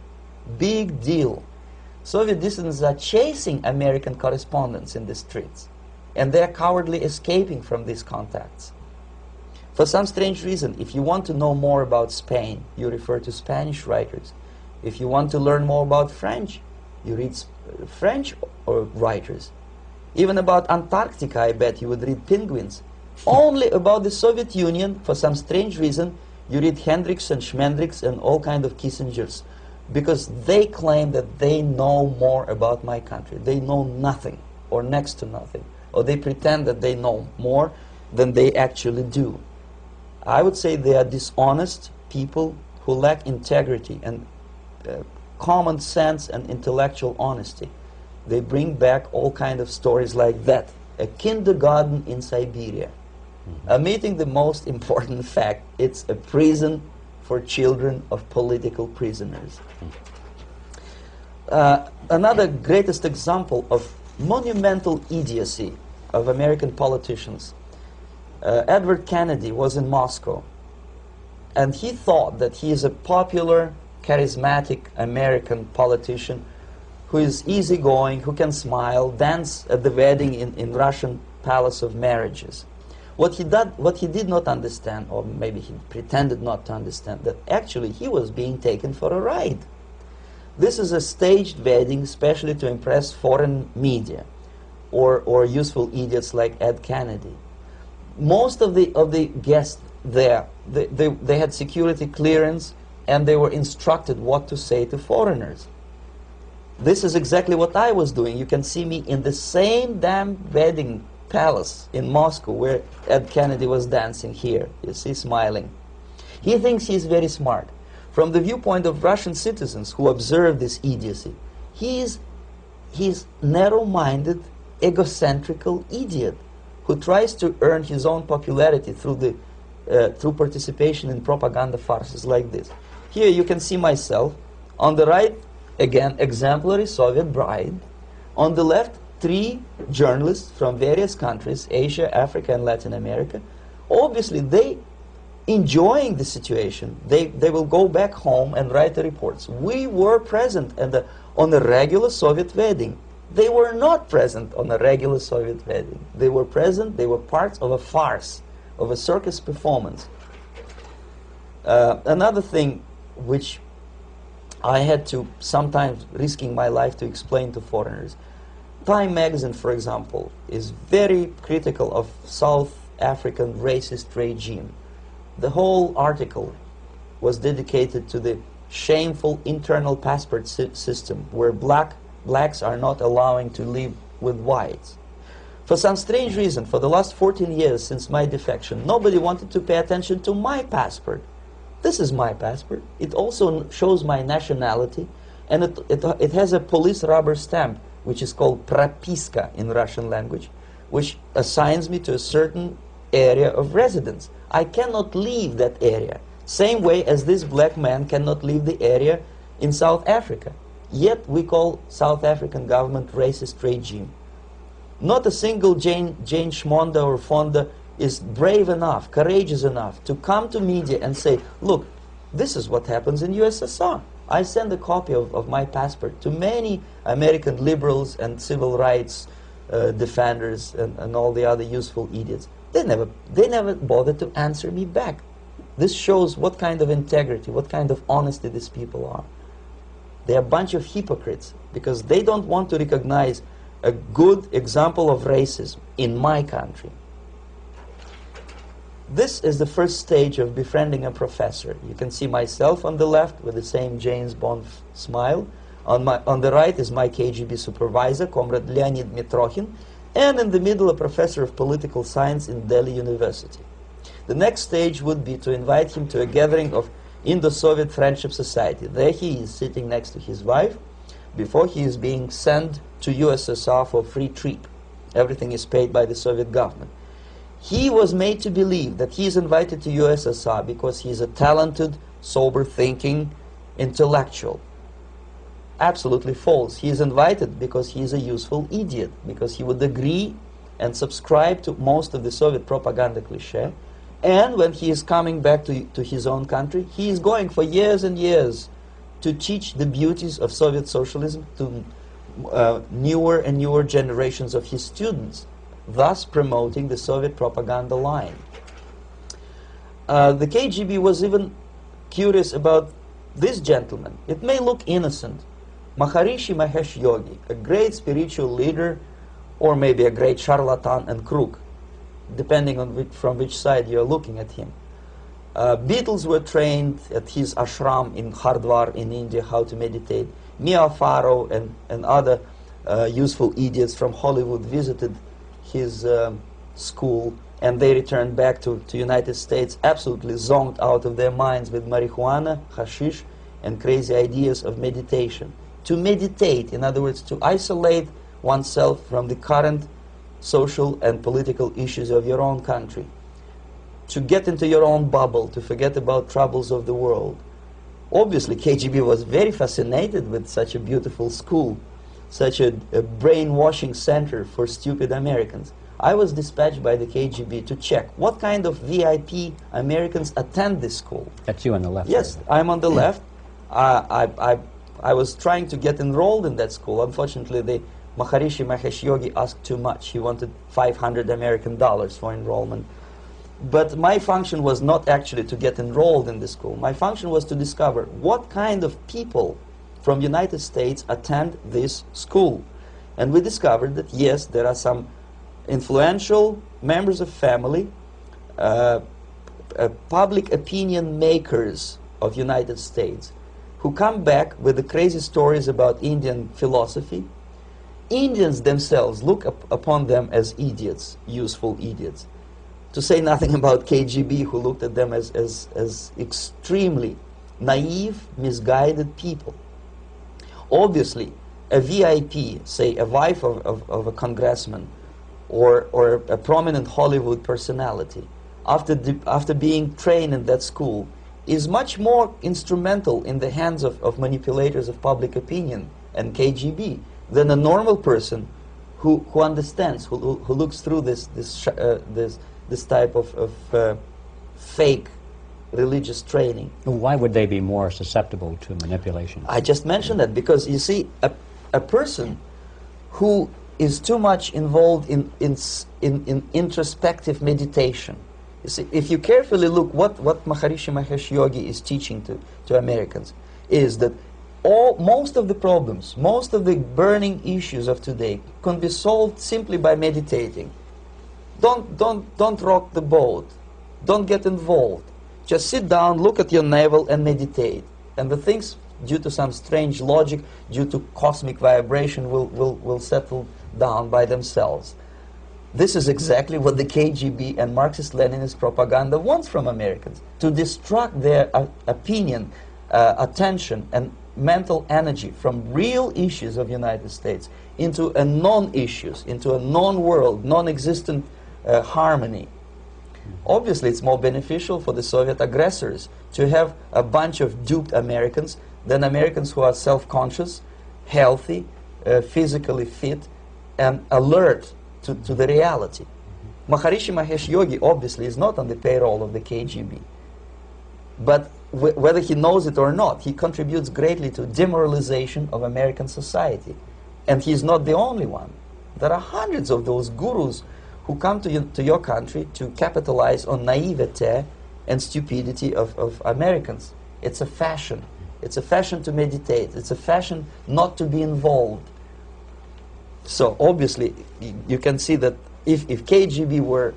Big deal. Soviet dissidents are chasing American correspondents in the streets, and they're cowardly escaping from these contacts. For some strange reason, if you want to know more about Spain, you refer to Spanish writers. If you want to learn more about French, you read French writers. Even about Antarctica, I bet you would read Penguins. Only about the Soviet Union, for some strange reason, you read Hendricks and Schmendricks and all kind of Kissingers, because they claim that they know more about my country. They know nothing, or next to nothing, or they pretend that they know more than they actually do. I would say they are dishonest people who lack integrity and common sense and intellectual honesty. They bring back all kind of stories like that. A kindergarten in Siberia. Omitting the most important fact, it's a prison for children of political prisoners. Another greatest example of monumental idiocy of American politicians. Edward Kennedy was in Moscow, and he thought that he is a popular, charismatic American politician who is easygoing, who can smile, dance at the wedding in Russian Palace of Marriages. What he did not understand, or maybe he pretended not to understand, that actually he was being taken for a ride. This is a staged wedding, especially to impress foreign media, or useful idiots like Ed Kennedy. Most of the guests there, they had security clearance, and they were instructed what to say to foreigners. This is exactly what I was doing. You can see me in the same damn wedding palace in Moscow where Ed Kennedy was dancing here. You see, smiling. He thinks he's very smart. From the viewpoint of Russian citizens who observe this idiocy, he's narrow-minded, egocentrical idiot who tries to earn his own popularity through participation in propaganda farces like this. Here you can see myself. On the right, again, exemplary Soviet bride. On the left, 3 journalists from various countries, Asia, Africa, and Latin America. Obviously, they enjoying the situation. They will go back home and write the reports. We were present on a regular Soviet wedding. They were not present on a regular Soviet wedding. They were present, they were parts of a farce, of a circus performance. Another thing which I had to, sometimes risking my life, to explain to foreigners. Time magazine, for example, is very critical of South African racist regime. The whole article was dedicated to the shameful internal passport system where blacks are not allowing to live with whites. For some strange reason, for the last 14 years since my defection, nobody wanted to pay attention to my passport. This is my passport. It also shows my nationality, and it has a police rubber stamp, which is called propiska in Russian language, which assigns me to a certain area of residence. I cannot leave that area, same way as this black man cannot leave the area in South Africa. Yet we call South African government racist regime. Not a single Jane Schmonda or Fonda is brave enough, courageous enough to come to media and say, look, this is what happens in USSR. I send a copy of my passport to many American liberals and civil rights defenders and all the other useful idiots. They never bothered to answer me back. This shows what kind of integrity, what kind of honesty these people are. They're a bunch of hypocrites because they don't want to recognize a good example of racism in my country. This is the first stage of befriending a professor. You can see myself on the left with the same James Bond smile. On the right is my KGB supervisor, Comrade Leonid Mitrokhin, and in the middle a professor of political science in Delhi University. The next stage would be to invite him to a gathering of Indo-Soviet Friendship Society. There he is sitting next to his wife before he is being sent to USSR for free trip. Everything is paid by the Soviet government. He was made to believe that he is invited to USSR because he is a talented, sober-thinking intellectual. Absolutely false. He is invited because he is a useful idiot, because he would agree and subscribe to most of the Soviet propaganda cliché. And when he is coming back to his own country, he is going for years and years to teach the beauties of Soviet socialism to newer and newer generations of his students, thus promoting the Soviet propaganda line. The KGB was even curious about this gentleman. It may look innocent. Maharishi Mahesh Yogi, a great spiritual leader, or maybe a great charlatan and crook, depending on from which side you're looking at him. Beatles were trained at his ashram in Hardwar in India how to meditate. Mia Farrow and other useful idiots from Hollywood visited his school, and they returned back to United States absolutely zonked out of their minds with marijuana, hashish, and crazy ideas of meditation. To meditate, in other words, to isolate oneself from the current social and political issues of your own country, to get into your own bubble, to forget about troubles of the world. Obviously, KGB was very fascinated with such a beautiful school, such a brainwashing center for stupid Americans. I was dispatched by the KGB to check what kind of VIP Americans attend this school. That's you on the left. Yes, I'm on the left. I was trying to get enrolled in that school. Unfortunately, the Maharishi Mahesh Yogi asked too much. He wanted $500 American for enrollment. But my function was not actually to get enrolled in the school. My function was to discover what kind of people from United States attend this school. And we discovered that, yes, there are some influential members of family, public opinion makers of United States, who come back with the crazy stories about Indian philosophy. Indians themselves look upon them as idiots, useful idiots. To say nothing about KGB, who looked at them as extremely naive, misguided people. Obviously, a VIP, say a wife of a congressman, or a prominent Hollywood personality, after being trained in that school, is much more instrumental in the hands of manipulators of public opinion and KGB than a normal person who understands, who looks through this type of fake religious training. Why would they be more susceptible to manipulation? I just mentioned that because, you see, a person who is too much involved in introspective meditation. You see, if you carefully look what Maharishi Mahesh Yogi is teaching to Americans, is that most of the problems, most of the burning issues of today can be solved simply by meditating. Don't rock the boat. Don't get involved. Just sit down, look at your navel, and meditate. And the things, due to some strange logic, due to cosmic vibration, will settle down by themselves. This is exactly what the KGB and Marxist-Leninist propaganda wants from Americans, to distract their opinion, attention, and mental energy from real issues of the United States into a non-issues, into a non-world, non-existent harmony. Obviously, it's more beneficial for the Soviet aggressors to have a bunch of duped Americans than Americans who are self-conscious, healthy, physically fit, and alert to the reality. Maharishi Mahesh Yogi obviously is not on the payroll of the KGB. But whether he knows it or not, he contributes greatly to demoralization of American society. And he's not the only one. There are hundreds of those gurus who come to your country to capitalize on naivete and stupidity of Americans. It's a fashion. It's a fashion to meditate. It's a fashion not to be involved. So obviously, you can see that if KGB were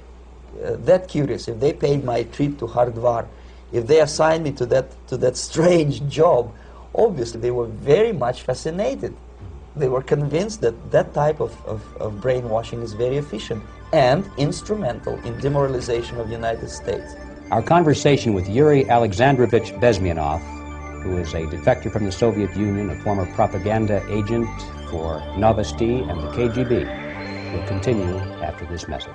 that curious, if they paid my trip to Hardwar, if they assigned me to that strange job, obviously they were very much fascinated. They were convinced that that type of brainwashing is very efficient and instrumental in demoralization of the United States. Our conversation with Yuri Alexandrovich Bezmenov, who is a defector from the Soviet Union, a former propaganda agent for Novosti and the KGB, will continue after this message.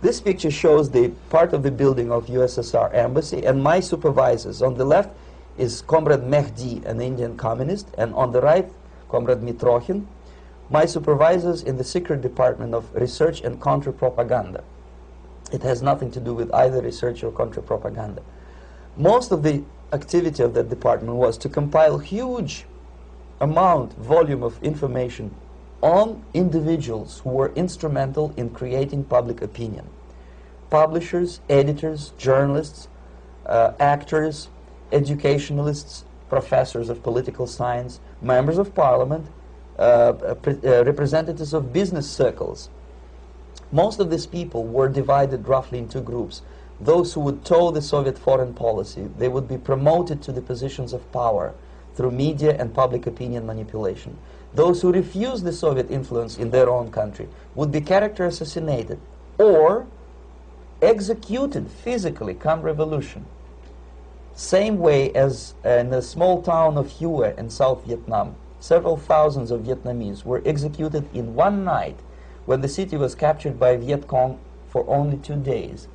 This picture shows the part of the building of USSR embassy, and my supervisors. On the left is Comrade Mehdi, an Indian communist, and on the right, Comrade Mitrokhin, my supervisors in the secret department of research and counter-propaganda. It has nothing to do with either research or counter-propaganda. Most of the activity of that department was to compile huge volume of information on individuals who were instrumental in creating public opinion. Publishers, editors, journalists, actors, educationalists, professors of political science, members of parliament, representatives of business circles. Most of these people were divided roughly in two groups. Those who would toe the Soviet foreign policy, they would be promoted to the positions of power through media and public opinion manipulation. Those who refused the Soviet influence in their own country would be character assassinated or executed physically come revolution. Same way as in the small town of Hue in South Vietnam, several thousands of Vietnamese were executed in one night when the city was captured by Viet Cong for only 2 days.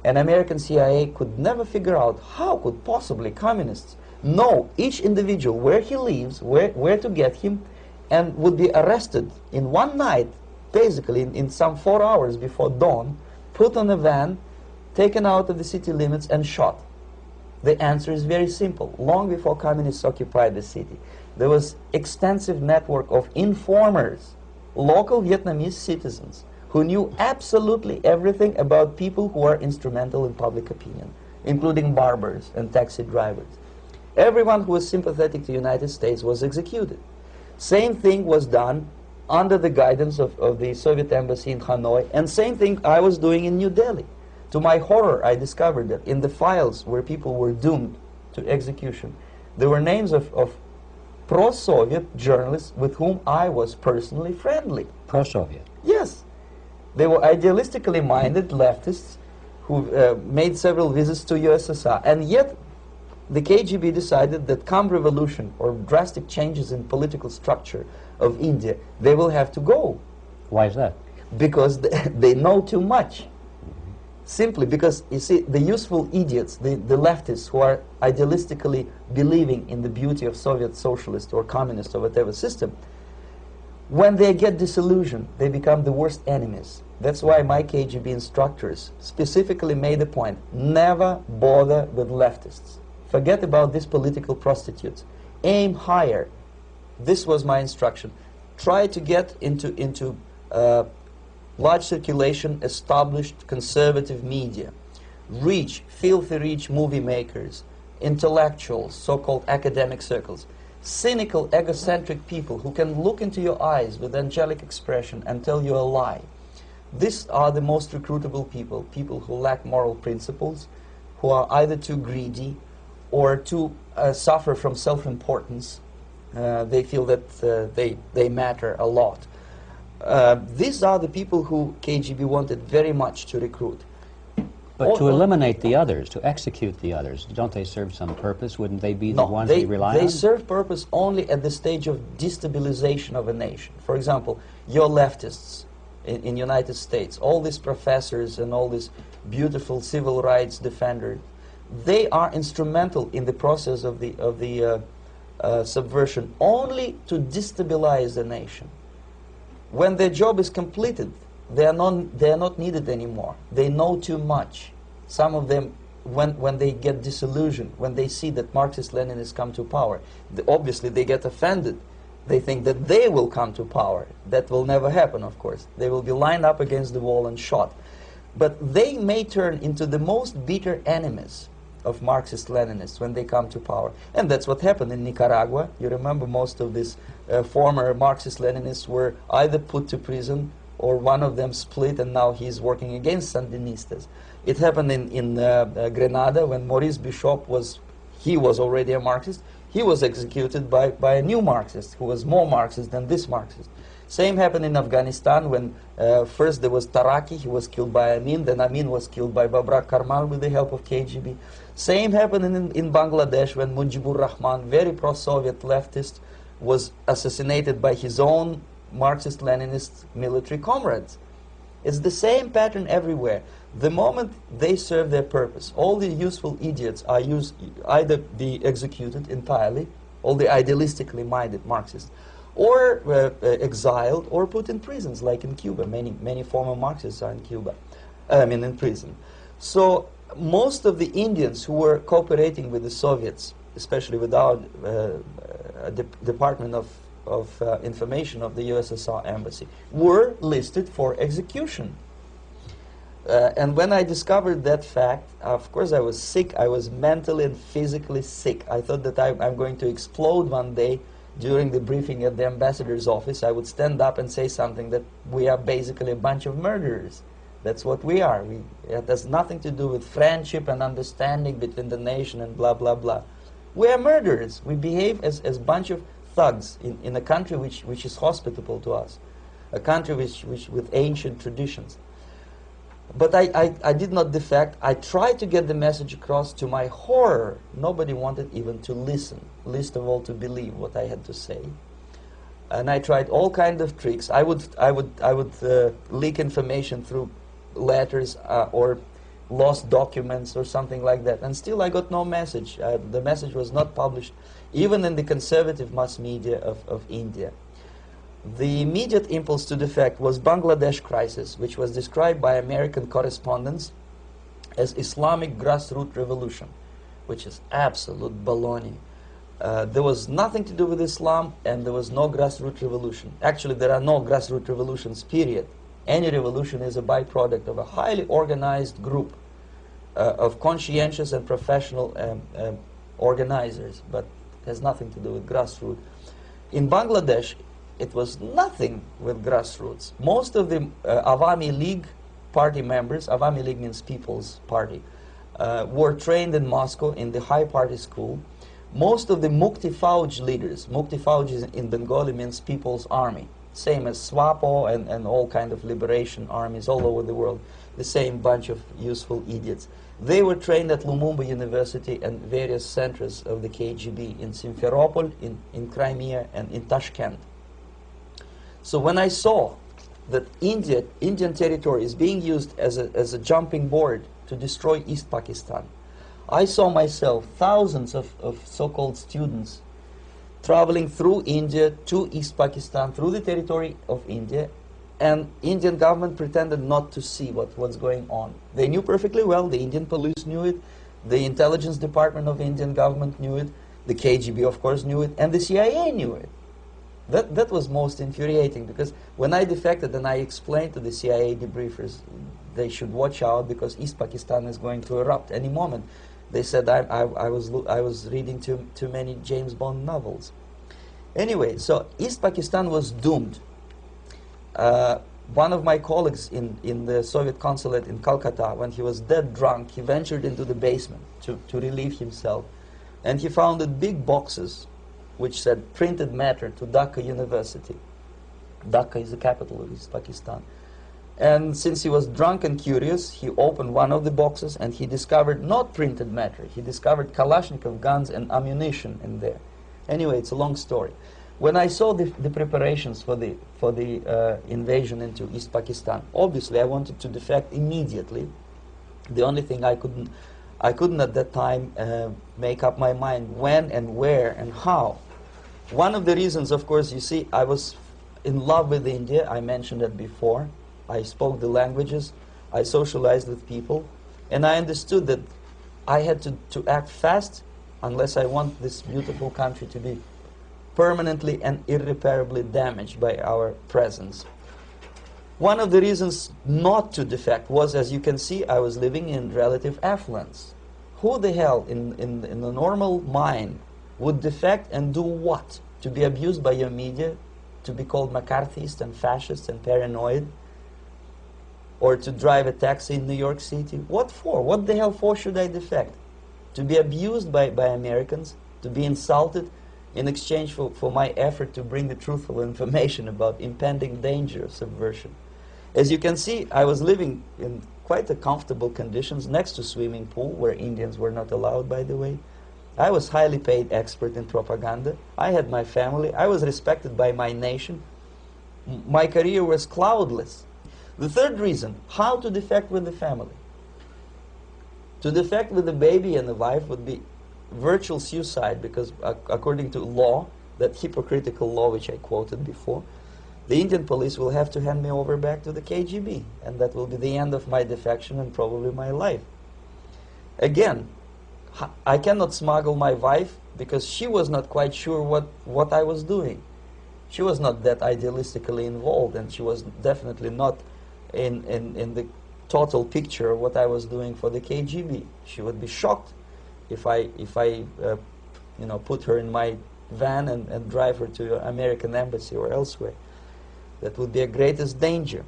And American CIA could never figure out how could possibly communists know each individual, where he lives, where to get him, and would be arrested in one night, basically in some 4 hours before dawn, put on a van, taken out of the city limits and shot. The answer is very simple. Long before communists occupied the city, there was extensive network of informers, local Vietnamese citizens, who knew absolutely everything about people who are instrumental in public opinion, including barbers and taxi drivers. Everyone who was sympathetic to the United States was executed. Same thing was done under the guidance of the Soviet embassy in Hanoi, and same thing I was doing in New Delhi. To my horror, I discovered that in the files where people were doomed to execution, there were names of pro-Soviet journalists with whom I was personally friendly. Pro-Soviet? Yes. They were idealistically minded leftists who made several visits to USSR, and yet the KGB decided that come revolution or drastic changes in political structure of India, they will have to go. Why is that? Because they know too much. Simply because, you see, the useful idiots, the leftists who are idealistically believing in the beauty of Soviet socialist or communist or whatever system, when they get disillusioned, they become the worst enemies. That's why my KGB instructors specifically made a point, never bother with leftists. Forget about these political prostitutes. Aim higher. This was my instruction. Try to get into large circulation, established conservative media. Rich, filthy rich movie makers, intellectuals, so-called academic circles. Cynical, egocentric people who can look into your eyes with angelic expression and tell you a lie. These are the most recruitable people, people who lack moral principles, who are either too greedy or too suffer from self-importance. They feel that they matter a lot. These are the people who KGB wanted very much to recruit. But to eliminate the others, to execute the others, don't they serve some purpose? Wouldn't they be the ones we rely on? They serve purpose only at the stage of destabilization of a nation. For example, your leftists in United States, all these professors and all these beautiful civil rights defenders, they are instrumental in the process of the subversion only to destabilize the nation. When their job is completed, they are not needed anymore. They know too much. Some of them, when they get disillusioned, when they see that Marxist-Leninists come to power, obviously they get offended. They think that they will come to power. That will never happen, of course. They will be lined up against the wall and shot. But they may turn into the most bitter enemies of Marxist-Leninists when they come to power. And that's what happened in Nicaragua. You remember most of these former Marxist-Leninists were either put to prison or one of them split, and now he's working against Sandinistas. It happened in Grenada when Maurice Bishop was already a Marxist. He was executed by a new Marxist who was more Marxist than this Marxist. Same happened in Afghanistan when first there was Taraki, he was killed by Amin, then Amin was killed by Babrak Karmal with the help of KGB. Same happened in Bangladesh when Mujibur Rahman, very pro-Soviet leftist, was assassinated by his own Marxist-Leninist military comrades. It's the same pattern everywhere. The moment they serve their purpose, all the useful idiots are either be executed entirely, all the idealistically minded Marxists, or exiled or put in prisons, like in Cuba. Many former Marxists are in Cuba, in prison. So most of the Indians who were cooperating with the Soviets, especially with our Department of Information of the USSR Embassy, were listed for execution. And when I discovered that fact, of course I was sick. I was mentally and physically sick. I thought that I'm going to explode one day during the briefing at the ambassador's office. I would stand up and say something that we are basically a bunch of murderers. That's what we are. It has nothing to do with friendship and understanding between the nation and blah, blah, blah. We are murderers. We behave as a bunch of thugs in a country which is hospitable to us, a country which with ancient traditions. But I did not defect. I tried to get the message across. To my horror, nobody wanted even to listen, least of all to believe what I had to say. And I tried all kinds of tricks. I would leak information through letters or lost documents or something like that. And still I got no message. The message was not published, even in the conservative mass media of India. The immediate impulse to defect was Bangladesh crisis, which was described by American correspondents as Islamic grassroots revolution, which is absolute baloney. There was nothing to do with Islam, and there was no grassroots revolution. Actually, there are no grassroots revolutions, period. Any revolution is a byproduct of a highly organized group of conscientious and professional organizers, but has nothing to do with grassroots. In Bangladesh, it was nothing with grassroots. Most of the Awami League party members, Awami League means People's Party, were trained in Moscow in the High Party School. Most of the Mukti Fauj leaders, Mukti Fauj in Bengali means People's Army, same as SWAPO and all kind of liberation armies all over the world, the same bunch of useful idiots. They were trained at Lumumba University and various centers of the KGB in Simferopol, in Crimea, and in Tashkent. So when I saw that Indian territory is being used as a jumping board to destroy East Pakistan, I saw myself thousands of so-called students traveling through India to East Pakistan, through the territory of India, and Indian government pretended not to see what's going on. They knew perfectly well, the Indian police knew it, the intelligence department of the Indian government knew it, the KGB of course knew it, and the CIA knew it. That was most infuriating, because when I defected and I explained to the CIA debriefers they should watch out because East Pakistan is going to erupt any moment, they said I was reading too many James Bond novels. Anyway, so East Pakistan was doomed. One of my colleagues in the Soviet consulate in Calcutta, when he was dead drunk, he ventured into the basement to relieve himself, and he found big boxes which said printed matter to Dhaka University. Dhaka is the capital of East Pakistan. And since he was drunk and curious, he opened one of the boxes and he discovered not printed matter. He discovered Kalashnikov guns and ammunition in there. Anyway, it's a long story. When I saw the preparations for the invasion into East Pakistan, obviously I wanted to defect immediately. The only thing I couldn't at that time make up my mind when and where and how. One of the reasons, of course, you see, I was in love with India. I mentioned that before. I spoke the languages. I socialized with people. And I understood that I had to act fast unless I want this beautiful country to be permanently and irreparably damaged by our presence. One of the reasons not to defect was, as you can see, I was living in relative affluence. Who the hell in the normal mind would defect and do what? To be abused by your media, to be called McCarthyist and fascist and paranoid, or to drive a taxi in New York City? What for? What the hell for should I defect? To be abused by Americans, to be insulted in exchange for my effort to bring the truthful information about impending danger of subversion. As you can see, I was living in quite a comfortable conditions next to swimming pool, where Indians were not allowed, by the way. I was highly paid expert in propaganda. I had my family. I was respected by my nation. My career was cloudless. The third reason, how to defect with the family. To defect with the baby and the wife would be virtual suicide, because according to law, that hypocritical law which I quoted before, the Indian police will have to hand me over back to the KGB, and that will be the end of my defection and probably my life. Again, I cannot smuggle my wife because she was not quite sure what I was doing. She was not that idealistically involved, and she was definitely not in the total picture of what I was doing for the KGB. She would be shocked if I you know, put her in my van and drive her to the American embassy or elsewhere. That would be a greatest danger.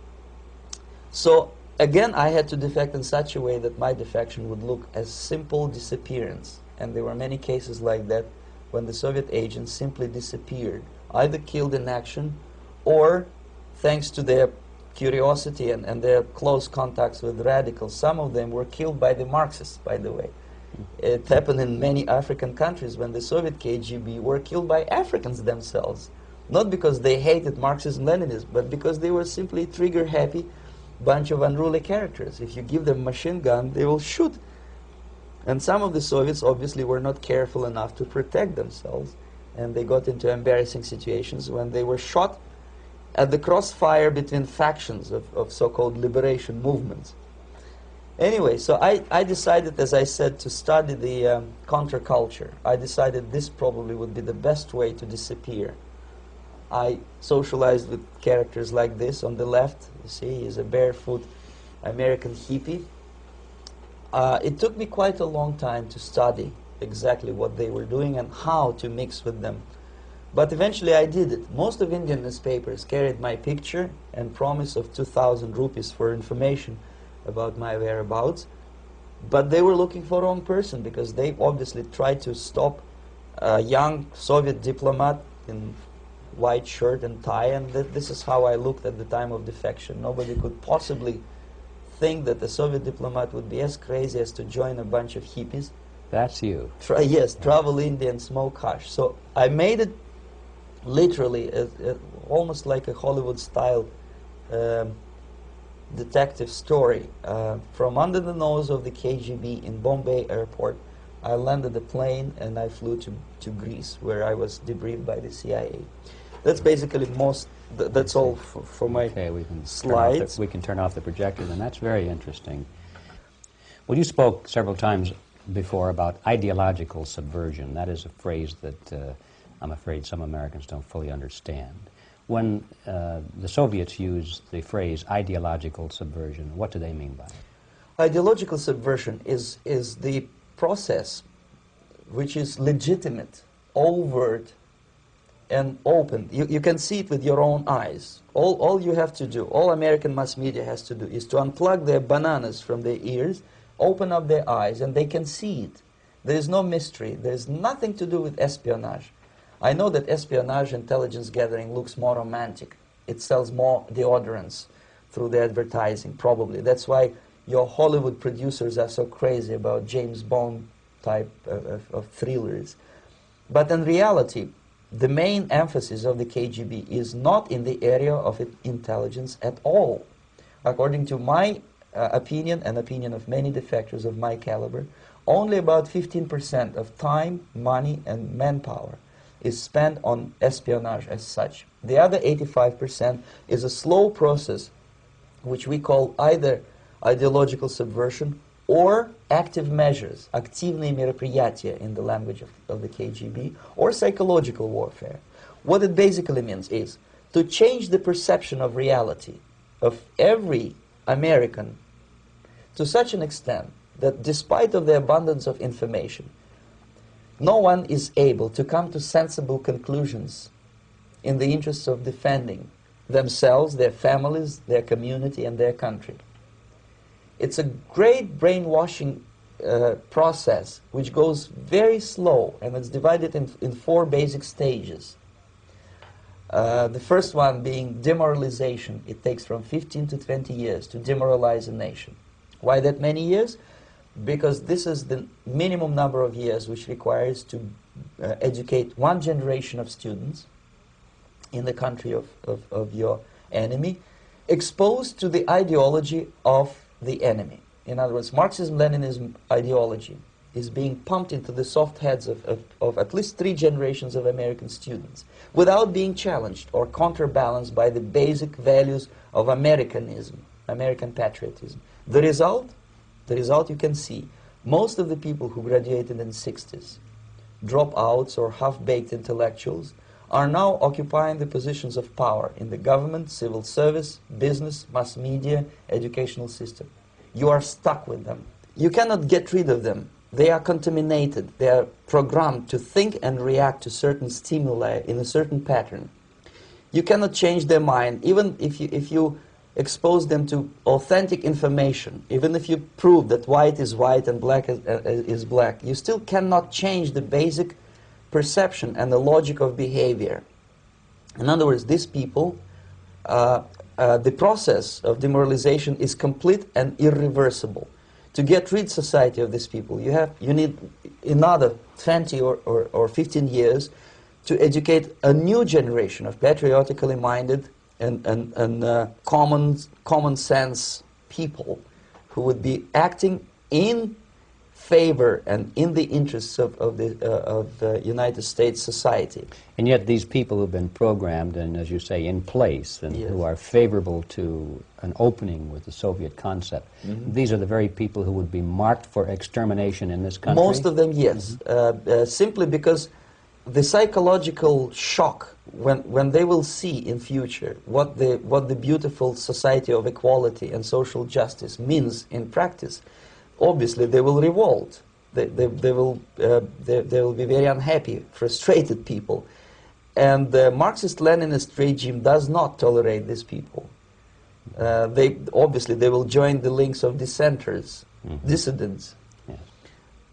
So again, I had to defect in such a way that my defection would look as simple disappearance. And there were many cases like that when the Soviet agents simply disappeared, either killed in action or, thanks to their curiosity and their close contacts with radicals, some of them were killed by the Marxists, by the way. It happened in many African countries when the Soviet KGB were killed by Africans themselves. Not because they hated Marxism, Leninism, but because they were simply trigger-happy bunch of unruly characters. If you give them a machine gun, they will shoot. And some of the Soviets obviously were not careful enough to protect themselves, and they got into embarrassing situations when they were shot at the crossfire between factions of so-called liberation movements. Anyway, so I decided, as I said, to study the counterculture. I decided this probably would be the best way to disappear. I socialized with characters like this. On the left, you see, he's a barefoot American hippie. It took me quite a long time to study exactly what they were doing and how to mix with them. But eventually I did it. Most of Indian newspapers carried my picture and promise of 2,000 rupees for information about my whereabouts. But they were looking for the wrong person, because they obviously tried to stop a young Soviet diplomat in white shirt and tie, and this is how I looked at the time of defection. Nobody could possibly think that a Soviet diplomat would be as crazy as to join a bunch of hippies. That's you. Yes, travel India and smoke hash. So I made it literally almost like a Hollywood-style detective story. From under the nose of the KGB in Bombay airport, I landed the plane and I flew to Greece, where I was debriefed by the CIA. That's basically that's all for my slides. We can turn off the projector, and that's very interesting. Well, you spoke several times before about ideological subversion. That is a phrase that I'm afraid some Americans don't fully understand. When the Soviets use the phrase ideological subversion, what do they mean by it? Ideological subversion is the process which is legitimate, overt, and open. You can see it with your own eyes. All you have to do, all American mass media has to do, is to unplug their bananas from their ears, open up their eyes, and they can see it. There is no mystery. There is nothing to do with espionage. I know that espionage intelligence gathering looks more romantic. It sells more deodorants through the advertising, probably. That's why your Hollywood producers are so crazy about James Bond type of thrillers. But in reality, the main emphasis of the KGB is not in the area of intelligence at all. According to my opinion and opinion of many defectors of my caliber, only about 15% of time, money, and manpower is spent on espionage as such. The other 85% is a slow process which we call either ideological subversion or active measures, активные мероприятия in the language of the KGB, or psychological warfare. What it basically means is to change the perception of reality of every American to such an extent that despite of the abundance of information, no one is able to come to sensible conclusions in the interests of defending themselves, their families, their community, and their country. It's a great brainwashing process which goes very slow, and it's divided in 4 basic stages. The first one being demoralization. It takes from 15 to 20 years to demoralize a nation. Why that many years? Because this is the minimum number of years which requires to educate one generation of students in the country of your enemy. exposed to the ideology of the enemy. In other words, Marxism-Leninism ideology is being pumped into the soft heads of at least 3 generations of American students without being challenged or counterbalanced by the basic values of Americanism, American patriotism. The result you can see. Most of the people who graduated in the 60s, dropouts or half-baked intellectuals, are now occupying the positions of power in the government, civil service, business, mass media, educational system. You are stuck with them. You cannot get rid of them. They are contaminated. They are programmed to think and react to certain stimuli in a certain pattern. You cannot change their mind, even if you expose them to authentic information, even if you prove that white is white and black is black. You still cannot change the basic perception and the logic of behavior. In other words, these people, the process of demoralization is complete and irreversible. To get rid society of these people, you need another 20 or 15 years to educate a new generation of patriotically minded and common sense people who would be acting in favor and in the interests of the United States society. And yet these people who've been programmed and, as you say, in place and Yes. who are favorable to an opening with the Soviet concept, these are the very people who would be marked for extermination in this country? Most of them, yes. Simply because the psychological shock when they will see in future what the beautiful society of equality and social justice means in practice, obviously they will revolt. They will be very unhappy, frustrated people. And the Marxist-Leninist regime does not tolerate these people. Obviously they will join the links of dissenters, dissidents.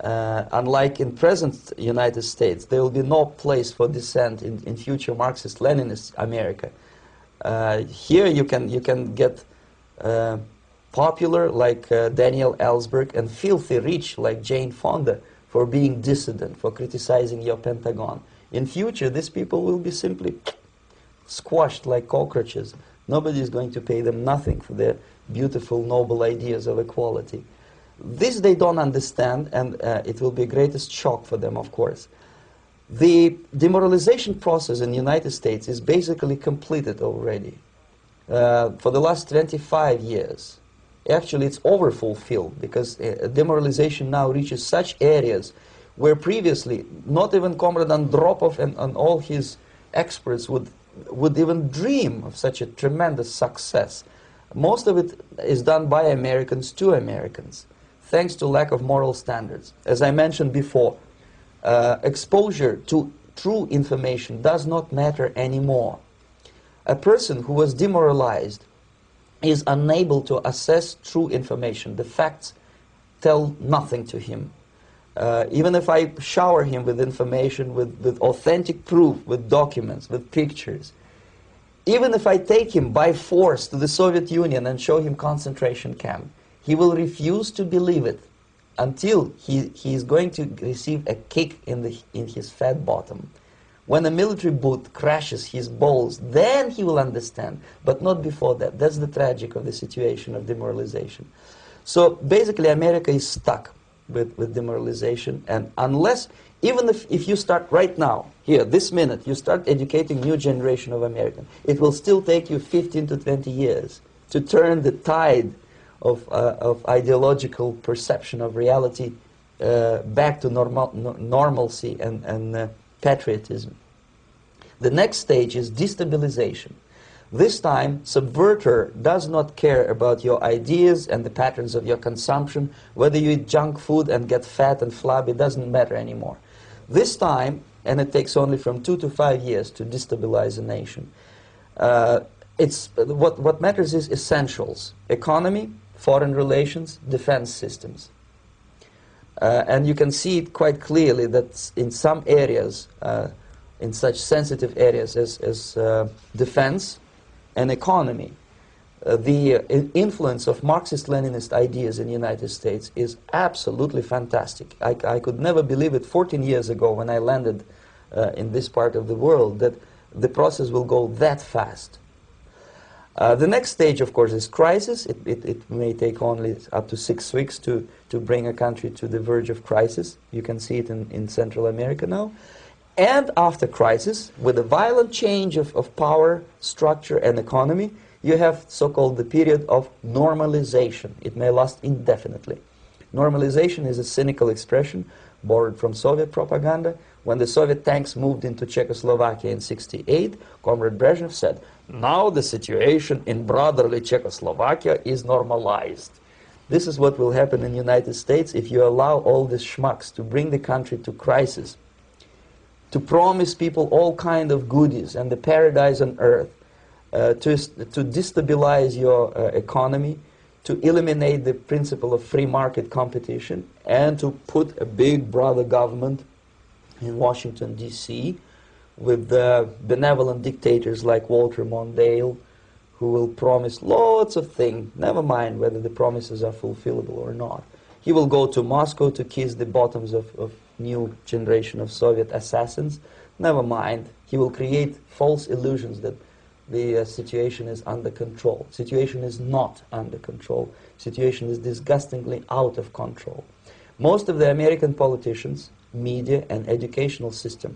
Unlike in present United States, there will be no place for dissent in future Marxist-Leninist America. Here you can get popular like Daniel Ellsberg and filthy rich like Jane Fonda for being dissident, for criticizing your Pentagon. In future, these people will be simply squashed like cockroaches. Nobody is going to pay them nothing for their beautiful, noble ideas of equality. This they don't understand, and it will be a greatest shock for them, of course. The demoralization process in the United States is basically completed already. For the last 25 years. Actually, it's overfulfilled, because demoralization now reaches such areas where previously not even Comrade Andropov and all his experts would even dream of such a tremendous success. Most of it is done by Americans to Americans, thanks to lack of moral standards. As I mentioned before, exposure to true information does not matter anymore. A person who was demoralized is unable to assess true information. The facts tell nothing to him. Even if I shower him with information, with authentic proof, with documents, with pictures, even if I take him by force to the Soviet Union and show him concentration camp, he will refuse to believe it until he is going to receive a kick in his fat bottom. When a military boot crashes his balls, then he will understand, but not before that. That's the tragic of the situation of demoralization. So basically America is stuck with demoralization, and unless, even if you start right now, here, this minute, you start educating new generation of Americans, it will still take you 15 to 20 years to turn the tide of ideological perception of reality back to normalcy and patriotism. The next stage is destabilization. This time, subverter does not care about your ideas and the patterns of your consumption. Whether you eat junk food and get fat and flabby, doesn't matter anymore. This time, and it takes only from 2 to 5 years to destabilize a nation, what matters is essentials: economy, foreign relations, defense systems. And you can see it quite clearly that in some areas, in such sensitive areas as defense and economy, the influence of Marxist-Leninist ideas in the United States is absolutely fantastic. I could never believe it 14 years ago when I landed in this part of the world, that the process will go that fast. The next stage, of course, is crisis. It may take only up to 6 weeks to bring a country to the verge of crisis. You can see it in Central America now. And after crisis, with a violent change of power, structure, and economy, you have so-called the period of normalization. It may last indefinitely. Normalization is a cynical expression borrowed from Soviet propaganda. When the Soviet tanks moved into Czechoslovakia in '68, Comrade Brezhnev said, "Now the situation in brotherly Czechoslovakia is normalized." This is what will happen in the United States if you allow all these schmucks to bring the country to crisis, to promise people all kind of goodies and the paradise on earth, to destabilize your economy, to eliminate the principle of free market competition, and to put a big brother government in Washington, D.C., with benevolent dictators like Walter Mondale, who will promise lots of things, never mind whether the promises are fulfillable or not. He will go to Moscow to kiss the bottoms of new generation of Soviet assassins, never mind. He will create false illusions that the situation is under control. Situation is not under control. Situation is disgustingly out of control. Most of the American politicians, media, and educational system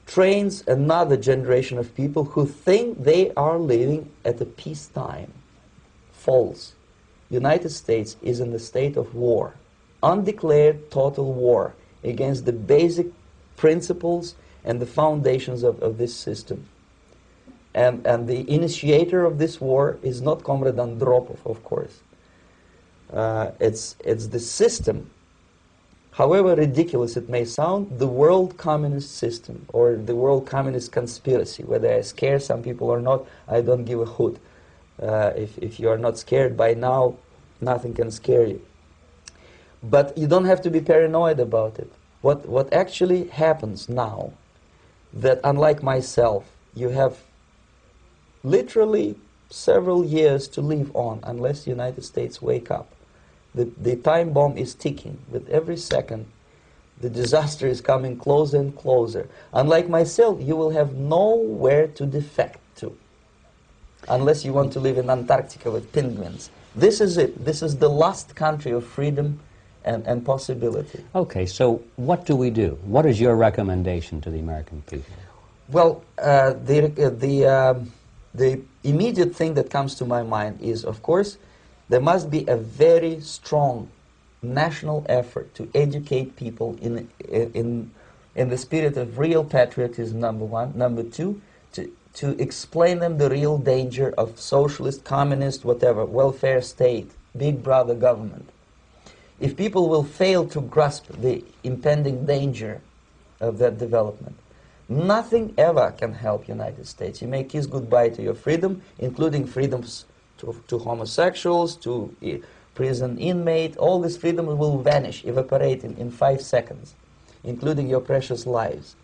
trains another generation of people who think they are living at a peacetime. False. United States is in the state of war, undeclared total war against the basic principles and the foundations of this system. And the initiator of this war is not Comrade Andropov, of course. It's the system. However ridiculous it may sound, the world communist system or the world communist conspiracy, whether I scare some people or not, I don't give a hoot. If you are not scared by now, nothing can scare you. But you don't have to be paranoid about it. What actually happens now, that unlike myself, you have literally several years to live on unless the United States wake up. The time bomb is ticking. With every second, the disaster is coming closer and closer. Unlike myself, you will have nowhere to defect to, unless you want to live in Antarctica with penguins. This is it. This is the last country of freedom and possibility. Okay, so what do we do? What is your recommendation to the American people? Well, the immediate thing that comes to my mind is, of course, there must be a very strong national effort to educate people in the spirit of real patriotism, number one. Number two, to explain them the real danger of socialist, communist, whatever, welfare state, big brother government. If people will fail to grasp the impending danger of that development, nothing ever can help United States. You may kiss goodbye to your freedom, including freedoms to homosexuals, to prison inmate. All this freedom will vanish, evaporate in 5 seconds, including your precious lives.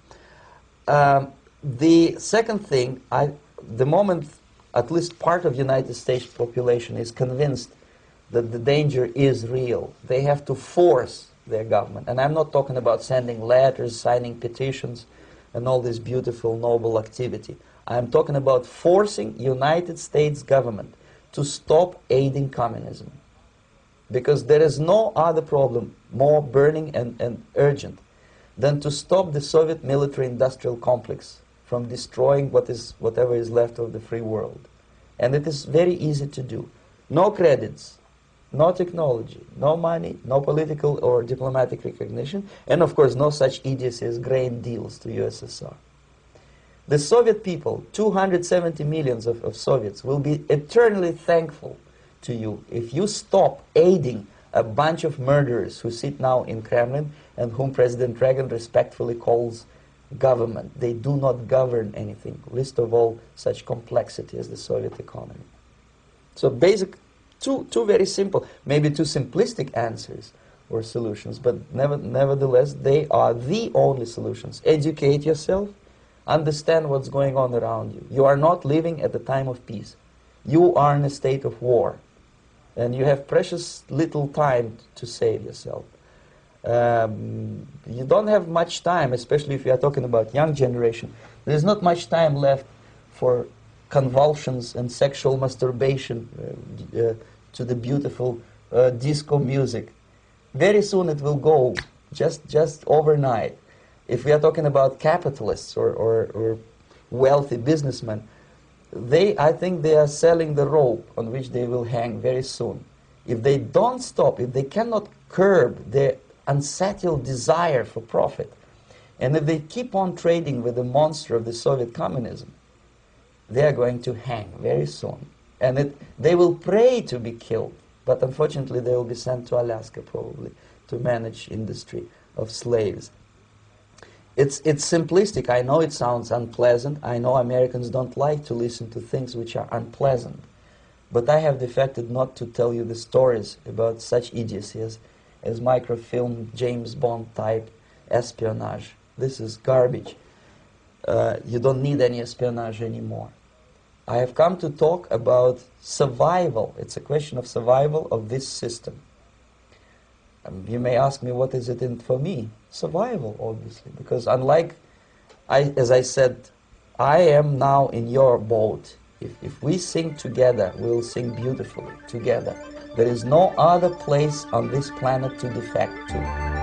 The second thing, the moment at least part of United States population is convinced that the danger is real, they have to force their government. And I'm not talking about sending letters, signing petitions, and all this beautiful, noble activity. I'm talking about forcing United States government to stop aiding communism. Because there is no other problem more burning and urgent than to stop the Soviet military-industrial complex from destroying whatever is left of the free world. And it is very easy to do. No credits, no technology, no money, no political or diplomatic recognition, and of course no such idiocy as grain deals to USSR. The Soviet people, 270 millions of Soviets, will be eternally thankful to you if you stop aiding a bunch of murderers who sit now in Kremlin and whom President Reagan respectfully calls government. They do not govern anything, least of all such complexity as the Soviet economy. So basic, two very simple, maybe too simplistic answers or solutions, but nevertheless they are the only solutions. Educate yourself, understand what's going on around you. You are not living at the time of peace. You are in a state of war, and you have precious little time to save yourself. You don't have much time, especially if you are talking about young generation. There's not much time left for convulsions and sexual masturbation to the beautiful disco music. Very soon it will go, just overnight. If we are talking about capitalists or wealthy businessmen, I think they are selling the rope on which they will hang very soon. If they don't stop, if they cannot curb their unsettled desire for profit, and if they keep on trading with the monster of the Soviet communism, they are going to hang very soon. And they will pray to be killed, but unfortunately they will be sent to Alaska probably to manage industry of slaves. It's simplistic. I know it sounds unpleasant. I know Americans don't like to listen to things which are unpleasant. But I have defected not to tell you the stories about such idiocy as microfilm, James Bond type espionage. This is garbage. You don't need any espionage anymore. I have come to talk about survival. It's a question of survival of this system. You may ask me, what is it in for me? Survival, obviously, because unlike, as I said, I am now in your boat. If we sing together, we'll sing beautifully together. There is no other place on this planet to defect to.